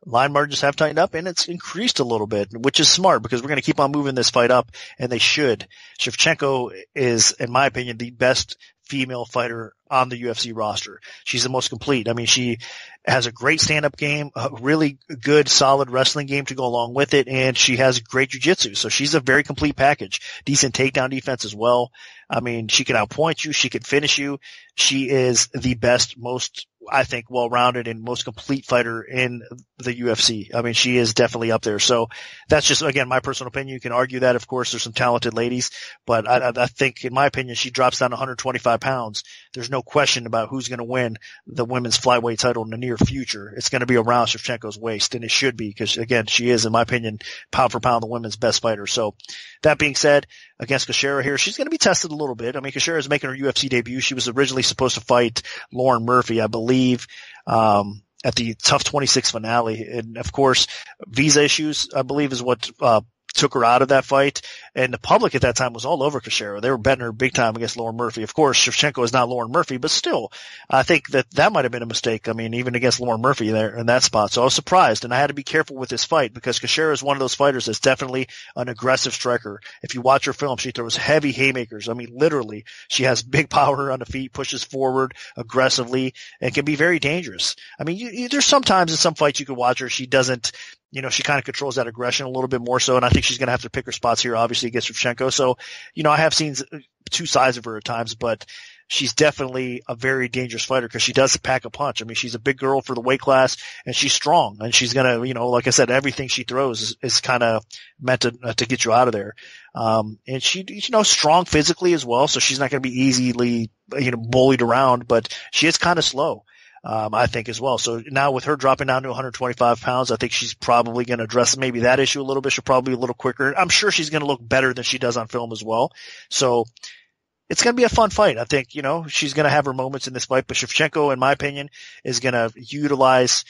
line margins have tightened up, and it's increased a little bit, which is smart because we're going to keep on moving this fight up, and they should. Shevchenko is, in my opinion, the best female fighter on the UFC roster. She's the most complete. I mean, she has a great stand-up game, a really good, solid wrestling game to go along with it, and she has great jiu-jitsu. So she's a very complete package. Decent takedown defense as well. I mean, she can outpoint you. She can finish you. She is the best, most, I think, well-rounded and most complete fighter in the UFC. I mean, she is definitely up there. So that's just, again, my personal opinion. You can argue that, of course, there's some talented ladies, but I think, in my opinion, she drops down to 125 pounds. There's no question about who's going to win the women's flyweight title in the near future. It's going to be around Shevchenko's waist, and it should be because, again, she is, in my opinion, pound for pound, the women's best fighter. So that being said, against Cachoeira here, she's going to be tested a little bit. I mean, Cachoeira is making her UFC debut. She was originally supposed to fight Lauren Murphy, I believe, at the Tough 26 finale. And of course, visa issues, I believe, is what took her out of that fight. And the public at that time was all over Cachoeira. They were betting her big time against Lauren Murphy. Of course, Shevchenko is not Lauren Murphy, but still, I think that might have been a mistake. I mean, even against Lauren Murphy there in that spot. So I was surprised, and I had to be careful with this fight because Cachoeira is one of those fighters that's definitely an aggressive striker. If you watch her film, she throws heavy haymakers. I mean, literally, she has big power on the feet, pushes forward aggressively, and can be very dangerous. I mean, there's sometimes in some fights you can watch her, she doesn't, she kind of controls that aggression a little bit more so, and I think she's going to have to pick her spots here, obviously, against Shevchenko. So, I have seen two sides of her at times, but she's definitely a very dangerous fighter because she does pack a punch. I mean, she's a big girl for the weight class, and she's strong, and she's going to, like I said, everything she throws is kind of meant to get you out of there. And she, strong physically as well, so she's not going to be easily, bullied around, but she is kind of slow. I think as well. So now with her dropping down to 125 pounds, I think she's probably going to address maybe that issue a little bit. She'll probably be a little quicker. I'm sure she's going to look better than she does on film as well. So it's going to be a fun fight. I think, she's going to have her moments in this fight, but Shevchenko, in my opinion, is going to utilize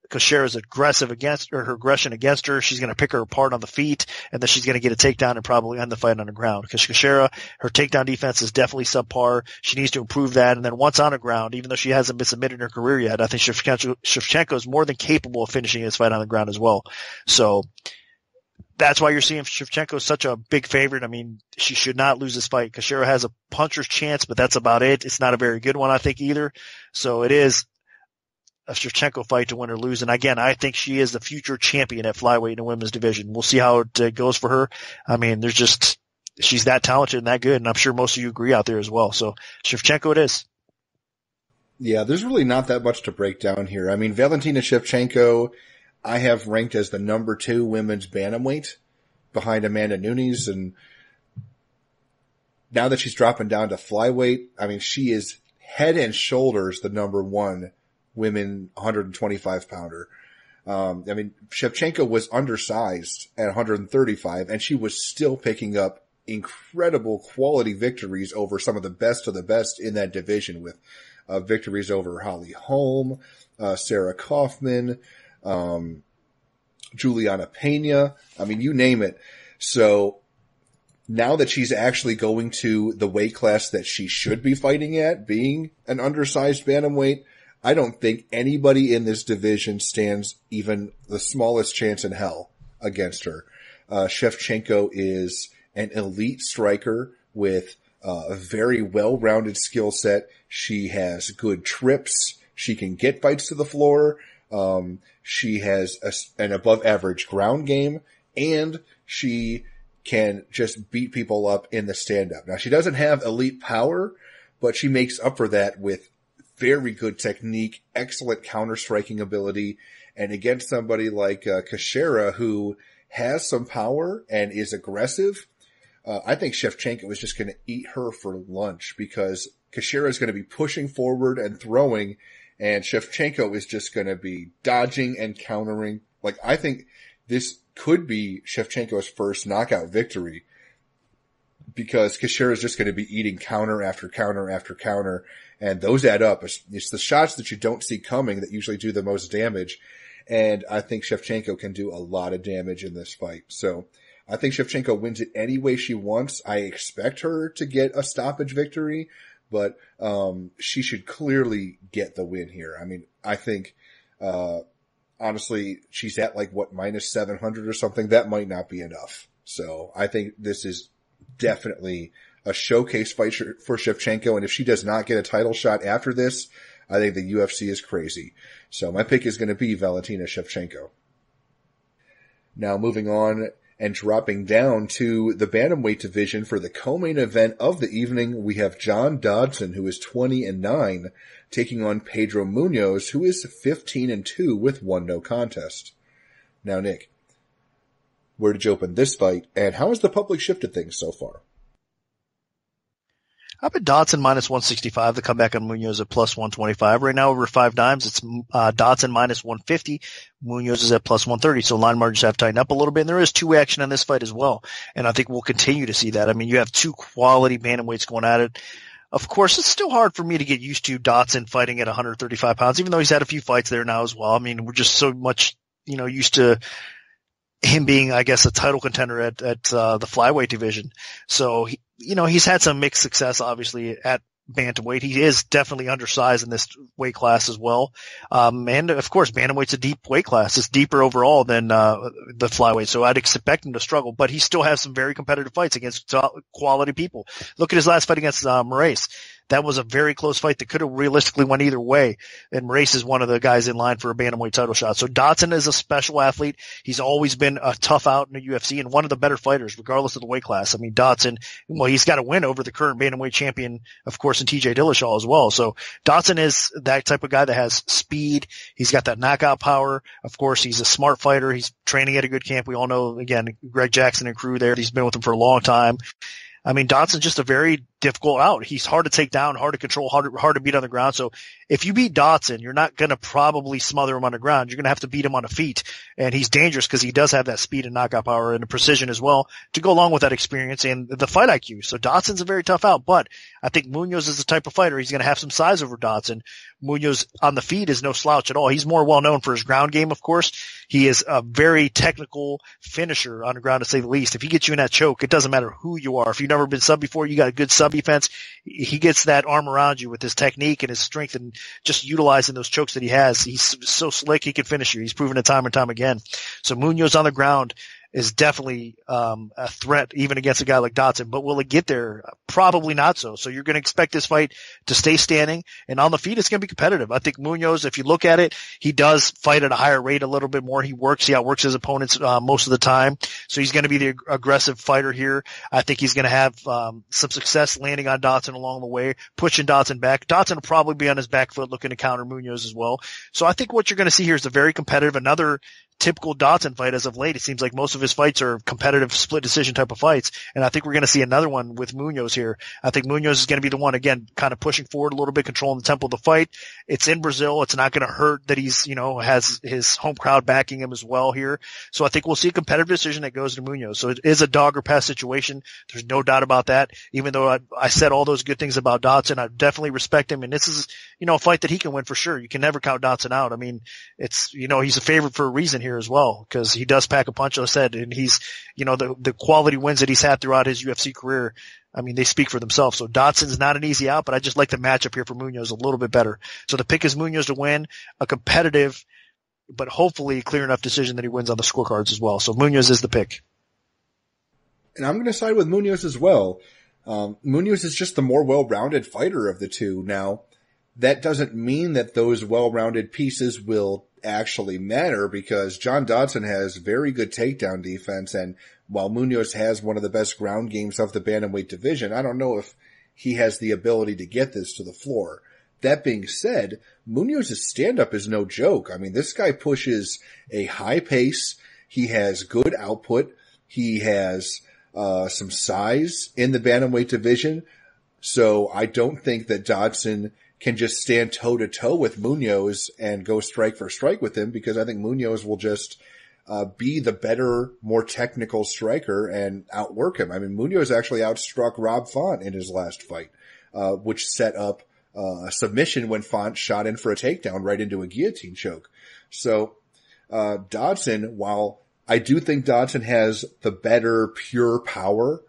Cachoeira's her aggression against her. She's going to pick her apart on the feet, and then she's going to get a takedown and probably end the fight on the ground. Because Cachoeira, her takedown defense is definitely subpar. She needs to improve that. And then once on the ground, even though she hasn't been submitted in her career yet, I think Shevchenko is more than capable of finishing this fight on the ground as well. So that's why you're seeing Shevchenko such a big favorite. I mean, she should not lose this fight. Cachoeira has a puncher's chance, but that's about it. It's not a very good one, I think, either. So it is a Shevchenko fight to win or lose. And again, I think she is the future champion at flyweight in the women's division. We'll see how it goes for her. I mean, she's that talented and that good. And I'm sure most of you agree out there as well. So Shevchenko it is. Yeah, there's really not that much to break down here. I mean, Valentina Shevchenko, I have ranked as the number 2 women's bantamweight behind Amanda Nunes. And now that she's dropping down to flyweight, I mean, she is head and shoulders the number 1 women 125 pounder. I mean, Shevchenko was undersized at 135, and she was still picking up incredible quality victories over some of the best in that division, with victories over Holly Holm, Sarah Kaufman, Juliana Pena. I mean, you name it. So now that she's actually going to the weight class that she should be fighting at, being an undersized bantamweight, I don't think anybody in this division stands even the smallest chance in hell against her. Shevchenko is an elite striker with a very well-rounded skill set. She has good trips. She can get fights to the floor. She has an above-average ground game, and she can just beat people up in the stand-up. Now, she doesn't have elite power, but she makes up for that with very good technique, excellent counter-striking ability, and against somebody like Cachoeira, who has some power and is aggressive, I think Shevchenko is just going to eat her for lunch because Cachoeira is going to be pushing forward and throwing, and Shevchenko is just going to be dodging and countering. Like, I think this could be Shevchenko's first knockout victory, because Cachoeira is just going to be eating counter after counter after counter, and those add up. It's the shots that you don't see coming that usually do the most damage, and I think Shevchenko can do a lot of damage in this fight. So I think Shevchenko wins it any way she wants. I expect her to get a stoppage victory, but she should clearly get the win here. I mean, I think honestly, she's at like minus 700 or something. That might not be enough. So I think this is definitely a showcase fight for Shevchenko. And if she does not get a title shot after this, I think the UFC is crazy. So my pick is going to be Valentina Shevchenko. Now moving on and dropping down to the bantamweight division for the co-main event of the evening, we have John Dodson, who is 20-9, taking on Pedro Munhoz, who is 15-2 with 1 no contest. Now, Nick, where did you open this fight, and how has the public shifted things so far? I've been Dodson minus 165. The comeback on Munhoz at plus 125. Right now over 5 dimes, it's Dodson minus 150. Munhoz is at plus 130. So line margins have tightened up a little bit. And there is 2 action on this fight as well. And I think we'll continue to see that. I mean, you have 2 quality bantamweights going at it. Of course, it's still hard for me to get used to Dodson fighting at 135 pounds, even though he's had a few fights there now as well. I mean, we're just so much, used to him being, I guess, a title contender at the flyweight division. So, he's had some mixed success, obviously, at bantamweight. He is definitely undersized in this weight class as well. And of course, bantamweight's a deep weight class. It's deeper overall than the flyweight. So I'd expect him to struggle, but he still has some very competitive fights against quality people. Look at his last fight against Moraes. That was a very close fight that could have realistically went either way. And Moraes is one of the guys in line for a bantamweight title shot. So Dodson is a special athlete. He's always been a tough out in the UFC and one of the better fighters, regardless of the weight class. I mean, Dodson, well, he's got to win over the current bantamweight champion, of course, in TJ Dillashaw as well. So Dodson is that type of guy that has speed. He's got that knockout power. Of course, he's a smart fighter. He's training at a good camp. We all know, again, Greg Jackson and crew there. He's been with him for a long time. I mean, Dodson's just a very difficult out. He's hard to take down, hard to control, hard to beat on the ground. So if you beat Dodson, you're not going to probably smother him on the ground. You're going to have to beat him on the feet. And he's dangerous because he does have that speed and knockout power and the precision as well to go along with that experience and the fight IQ. So Dodson's a very tough out, but I think Munhoz is the type of fighter. He's going to have some size over Dodson. Munhoz on the feet is no slouch at all. He's more well known for his ground game, of course. He is a very technical finisher on the ground, to say the least. If he gets you in that choke, it doesn't matter who you are. If you've never been sub before, you got a good sub defense. He gets that arm around you with his technique and his strength and just utilizing those chokes that he has. He's so slick, he can finish you. He's proven it time and time again. So Munhoz on the ground is definitely a threat even against a guy like Dodson. But will it get there? Probably not so. So you're going to expect this fight to stay standing. And on the feet, it's going to be competitive. I think Munhoz, if you look at it, he does fight at a higher rate a little bit more. He outworks his opponents most of the time. So he's going to be the aggressive fighter here. I think he's going to have some success landing on Dodson along the way, pushing Dodson back. Dodson will probably be on his back foot looking to counter Munhoz as well. So I think what you're going to see here is a very competitive, another typical Dodson fight as of late. It seems like most of his fights are competitive split decision type of fights. And I think we're going to see another one with Munhoz here. I think Munhoz is going to be the one, again, kind of pushing forward a little bit, controlling the tempo of the fight. It's in Brazil. It's not going to hurt that he's, has his home crowd backing him as well here. So I think we'll see a competitive decision that goes to Munhoz. So it is a dog or pass situation. There's no doubt about that. Even though I said all those good things about Dodson, I definitely respect him. And this is, a fight that he can win for sure. You can never count Dodson out. I mean, it's, he's a favorite for a reason here as well, because he does pack a punch, as I said, and he's, the quality wins that he's had throughout his UFC career, I mean, they speak for themselves. So Dodson's not an easy out, but I just like the matchup here for Munhoz a little bit better. So the pick is Munhoz to win, a competitive, but hopefully clear enough decision that he wins on the scorecards as well. So Munhoz is the pick. And I'm going to side with Munhoz as well. Munhoz is just the more well-rounded fighter of the two. Now, that doesn't mean that those well-rounded pieces will actually matter, because John Dodson has very good takedown defense, and while Munhoz has one of the best ground games of the bantamweight division, I don't know if he has the ability to get this to the floor. That being said, Munhoz's stand-up is no joke. I mean, this guy pushes a high pace. He has good output. He has some size in the bantamweight division. So I don't think that Dodson can just stand toe-to-toe with Munhoz and go strike for strike with him, because I think Munhoz will just be the better, more technical striker and outwork him. I mean, Munhoz actually outstruck Rob Font in his last fight, which set up a submission when Font shot in for a takedown right into a guillotine choke. So, Dodson, while I do think Dodson has the better pure power,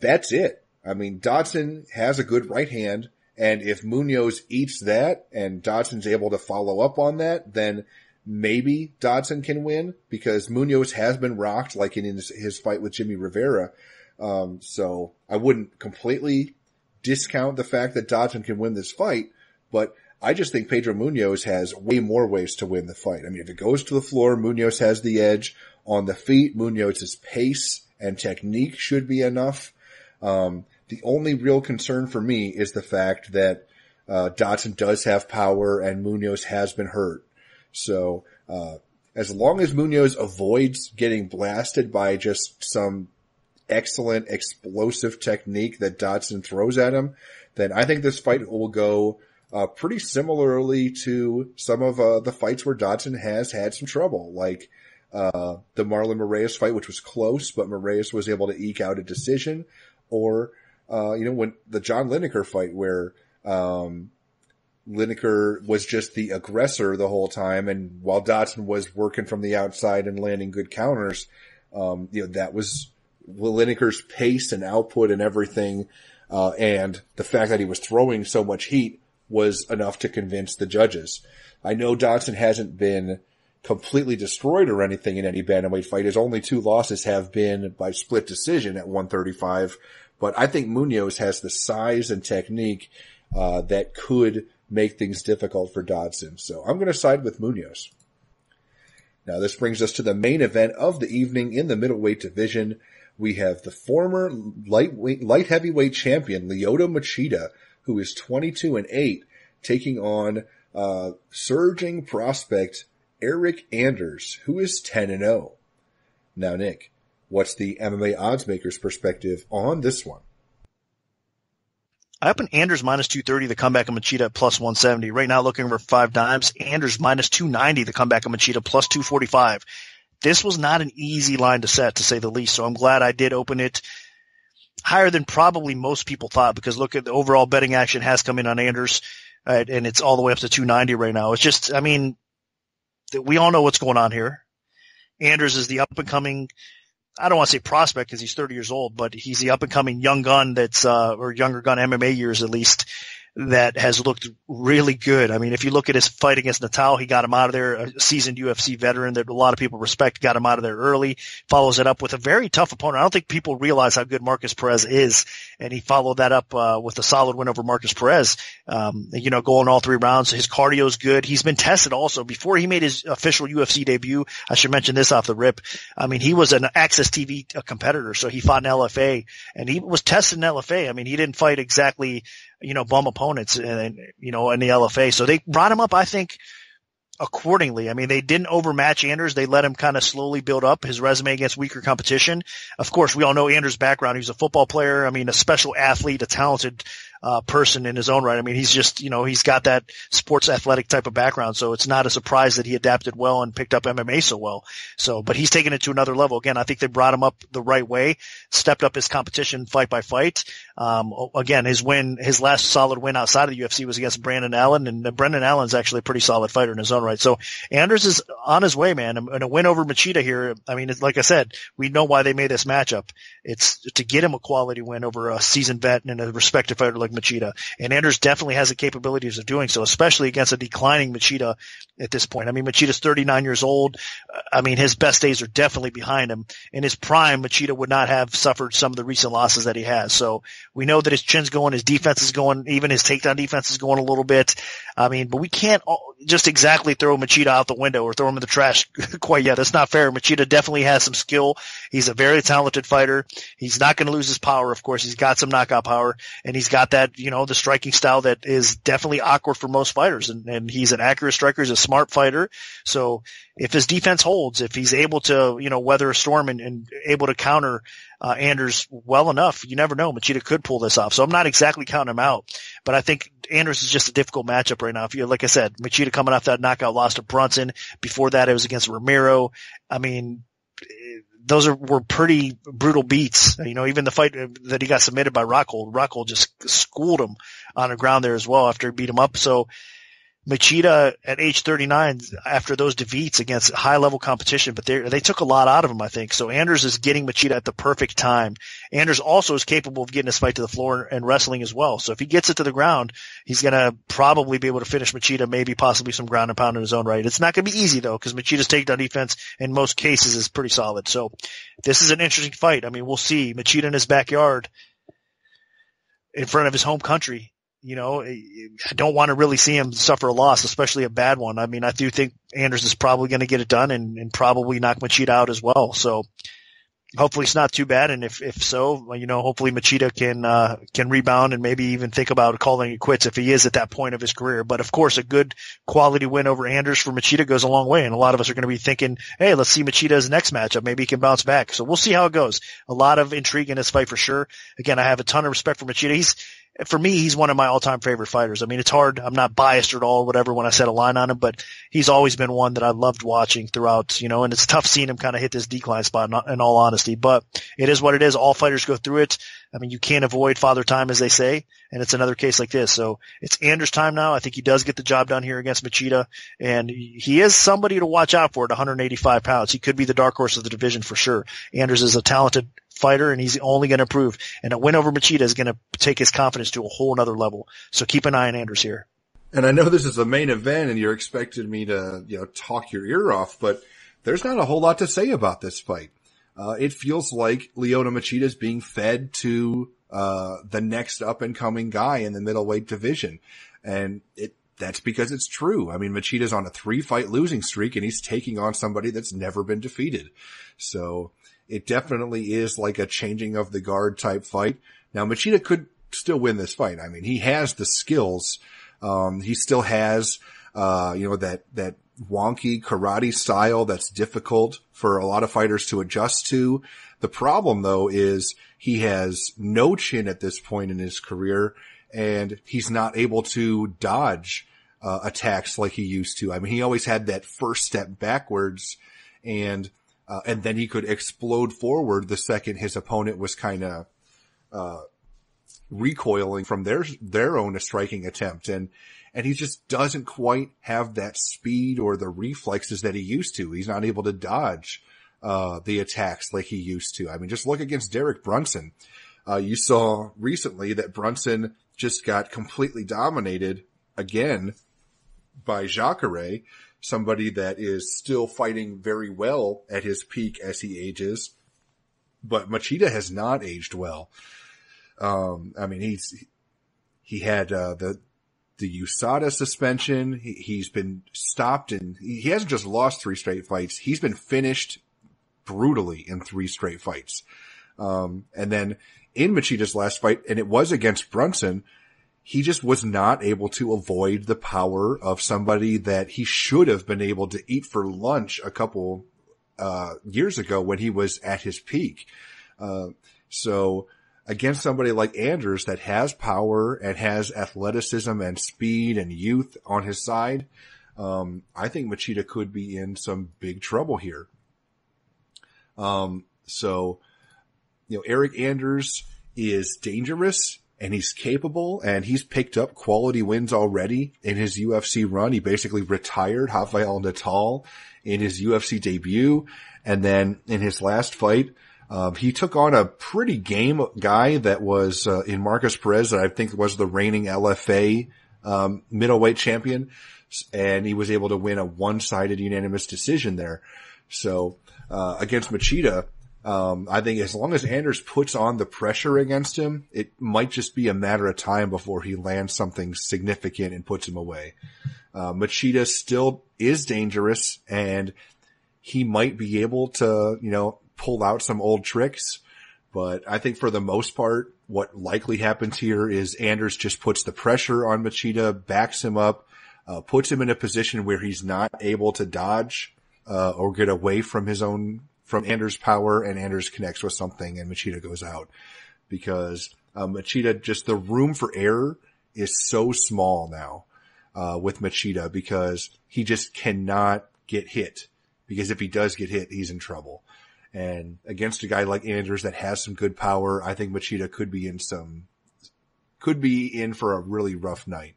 that's it. I mean, Dodson has a good right hand, and if Munhoz eats that and Dodson's able to follow up on that, then maybe Dodson can win, because Munhoz has been rocked, like in his fight with Jimmy Rivera. So I wouldn't completely discount the fact that Dodson can win this fight, but I just think Pedro Munhoz has way more ways to win the fight. I mean, if it goes to the floor, Munhoz has the edge. On the feet, Munhoz's pace and technique should be enough. The only real concern for me is the fact that Dodson does have power and Munhoz has been hurt. So as long as Munhoz avoids getting blasted by just some excellent explosive technique that Dodson throws at him, then I think this fight will go pretty similarly to some of the fights where Dodson has had some trouble, like the Marlon Moraes fight, which was close, but Moraes was able to eke out a decision, or when the John Lineker fight, where Lineker was just the aggressor the whole time, and while Dodson was working from the outside and landing good counters, that was Lineker's pace and output and everything, and the fact that he was throwing so much heat was enough to convince the judges. I know Dodson hasn't been completely destroyed or anything in any bantamweight fight. His only 2 losses have been by split decision at 135, but I think Munhoz has the size and technique that could make things difficult for Dodson. So I'm going to side with Munhoz. Now this brings us to the main event of the evening in the middleweight division. We have the former light heavyweight champion, Lyoto Machida, who is 22-8, taking on surging prospect Eric Anders, who is 10-0. Now, Nick, what's the MMA oddsmaker's perspective on this one? I opened Anders minus 230, the comeback of Machida at plus 170. Right now looking over 5 dimes. Anders minus 290, the comeback of Machida plus 245. This was not an easy line to set, to say the least, so I'm glad I did open it higher than probably most people thought, because look at the overall betting action has come in on Anders, and it's all the way up to 290 right now. It's just, I mean, we all know what's going on here. Anders is the up-and-coming, I don't want to say prospect because he's 30 years old, but he's the up-and-coming young gun that's, or younger gun MMA years at least, that has looked really good. I mean, if you look at his fight against Natal, he got him out of there, a seasoned UFC veteran that a lot of people respect, got him out of there early, follows it up with a very tough opponent. I don't think people realize how good Marcus Perez is, and he followed that up with a solid win over Marcus Perez, going all 3 rounds. His cardio is good. He's been tested also. Before he made his official UFC debut, I should mention this off the rip, I mean, he was an Access TV competitor, so he fought in LFA, and he was tested in LFA. I mean, he didn't fight exactly bum opponents in the LFA. So they brought him up, I think, accordingly. I mean, they didn't overmatch Anders. They let him kind of slowly build up his resume against weaker competition. Of course, we all know Anders' background. He's a football player. I mean, a special athlete, a talented person in his own right. I mean, he's just, he's got that sports athletic type of background. So it's not a surprise that he adapted well and picked up MMA so well. So, but he's taken it to another level. Again, I think they brought him up the right way, stepped up his competition fight by fight. Again, his last solid win outside of the UFC was against Brandon Allen, and Brendan Allen's actually a pretty solid fighter in his own right. So Anders is on his way, man. And a win over Machida here, I mean, like I said, we know why they made this matchup. It's to get him a quality win over a seasoned vet and a respected fighter like Machida. And Anders definitely has the capabilities of doing so, especially against a declining Machida at this point. I mean, Machida's 39 years old. I mean, his best days are definitely behind him. In his prime, Machida would not have suffered some of the recent losses that he has. So we know that his chin's going, his defense is going, even his takedown defense is going a little bit. I mean, but we can't just exactly throw Machida out the window or throw him in the trash quite yet. That's not fair. Machida definitely has some skill. He's a very talented fighter. He's not going to lose his power, of course. He's got some knockout power, and he's got that, the striking style that is definitely awkward for most fighters. And he's an accurate striker. He's a smart fighter. So if his defense holds, if he's able to, weather a storm and able to counter Anders well enough, you never know. Machida could pull this off. So I'm not exactly counting him out, but I think Anders is just a difficult matchup right now. Like I said, Machida coming off that knockout loss to Brunson. Before that, it was against Romero. I mean, those were pretty brutal beats. Even the fight that he got submitted by Rockhold just schooled him on the ground there as well after he beat him up. So Machida at age 39, after those defeats against high level competition, but they took a lot out of him, I think. So Anders is getting Machida at the perfect time. Anders also is capable of getting his fight to the floor and wrestling as well. So if he gets it to the ground, he's going to probably be able to finish Machida, maybe possibly some ground and pound in his own right. It's not going to be easy though, because Machida's takedown defense in most cases is pretty solid. So this is an interesting fight. I mean, we'll see. Machida in his backyard in front of his home country. I don't want to really see him suffer a loss, especially a bad one. I mean, I do think Anders is probably going to get it done and probably knock Machida out as well. So hopefully it's not too bad. And if so, hopefully Machida can rebound and maybe even think about calling it quits if he is at that point of his career. But of course, a good quality win over Anders for Machida goes a long way. And a lot of us are going to be thinking, hey, let's see Machida's next matchup. Maybe he can bounce back. So we'll see how it goes. A lot of intrigue in this fight for sure. Again, I have a ton of respect for Machida. For me, he's one of my all-time favorite fighters. I mean, it's hard. I'm not biased at all or whatever when I set a line on him, but he's always been one that I loved watching throughout, and it's tough seeing him kind of hit this decline spot in all honesty, but it is what it is. All fighters go through it. I mean, you can't avoid father time, as they say, and it's another case like this. So it's Anders' time now. I think he does get the job done here against Machida, and he is somebody to watch out for at 185 pounds. He could be the dark horse of the division for sure. Anders is a talented fighter, and he's only going to improve. And a win over Machida is going to take his confidence to a whole other level. So keep an eye on Anders here. And I know this is the main event, and you're expecting me to, talk your ear off, but there's not a whole lot to say about this fight. It feels like Lyoto Machida is being fed to the next up-and-coming guy in the middleweight division. And that's because it's true. I mean, Machida's on a 3-fight losing streak, and he's taking on somebody that's never been defeated. So it definitely is like a changing of the guard type fight. Now, Machida could still win this fight. I mean, he has the skills. He still has, that wonky karate style that's difficult for a lot of fighters to adjust to. The problem, though, is he has no chin at this point in his career, and he's not able to dodge attacks like he used to. I mean, he always had that first step backwards, and then he could explode forward the second his opponent was kind of recoiling from their own striking attempt. And he just doesn't quite have that speed or the reflexes that he used to. He's not able to dodge the attacks like he used to. I mean, just look against Derek Brunson. You saw recently that Brunson just got completely dominated again by Cachoeira, somebody that is still fighting very well at his peak as he ages. But Machida has not aged well. I mean, he had the USADA suspension. He's been stopped, and he hasn't just lost 3 straight fights. He's been finished brutally in 3 straight fights. And then in Machida's last fight, and it was against Brunson, he just was not able to avoid the power of somebody that he should have been able to eat for lunch a couple years ago when he was at his peak. So against somebody like Anders that has power and has athleticism and speed and youth on his side, I think Machida could be in some big trouble here. So, Eric Anders is dangerous and he's capable, and he's picked up quality wins already in his UFC run. He basically retired Rafael Natal in his UFC debut. And then in his last fight, he took on a pretty game guy that was in Marcus Perez, that I think was the reigning LFA middleweight champion, and he was able to win a one-sided unanimous decision there. So against Machida, I think as long as Anders puts on the pressure against him, it might just be a matter of time before he lands something significant and puts him away. Machida still is dangerous, and he might be able to, pull out some old tricks, But I think for the most part, what likely happens here is Anders just puts the pressure on Machida, backs him up, puts him in a position where he's not able to dodge or get away from Anders' power, and Anders connects with something and Machida goes out. Because Machida, just the room for error is so small now with Machida, because he just cannot get hit. Because if he does get hit, he's in trouble. And against a guy like Anders that has some good power, I think Machida could be in for a really rough night.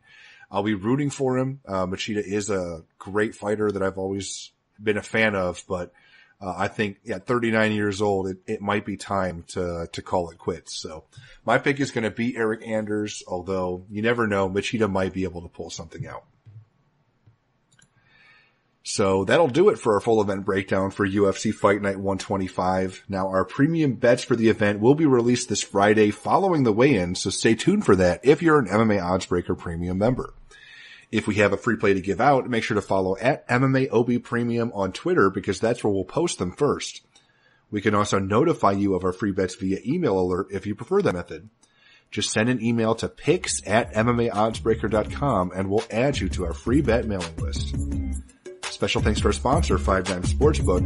I'll be rooting for him. Machida is a great fighter that I've always been a fan of, but I think at 39 years old, it might be time to call it quits. So my pick is going to be Eryk Anders, although you never know, Machida might be able to pull something out. So that'll do it for our full event breakdown for UFC Fight Night 125. Now, our premium bets for the event will be released this Friday following the weigh-in, so stay tuned for that if you're an MMAOddsBreaker premium member. If we have a free play to give out, make sure to follow at MMAObPremium on Twitter, because that's where we'll post them first. We can also notify you of our free bets via email alert if you prefer that method. Just send an email to picks@MMAOddsBreaker.com and we'll add you to our free bet mailing list. Special thanks to our sponsor, 5 Dimes Sportsbook.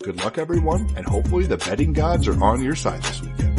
Good luck, everyone, and hopefully the betting gods are on your side this weekend.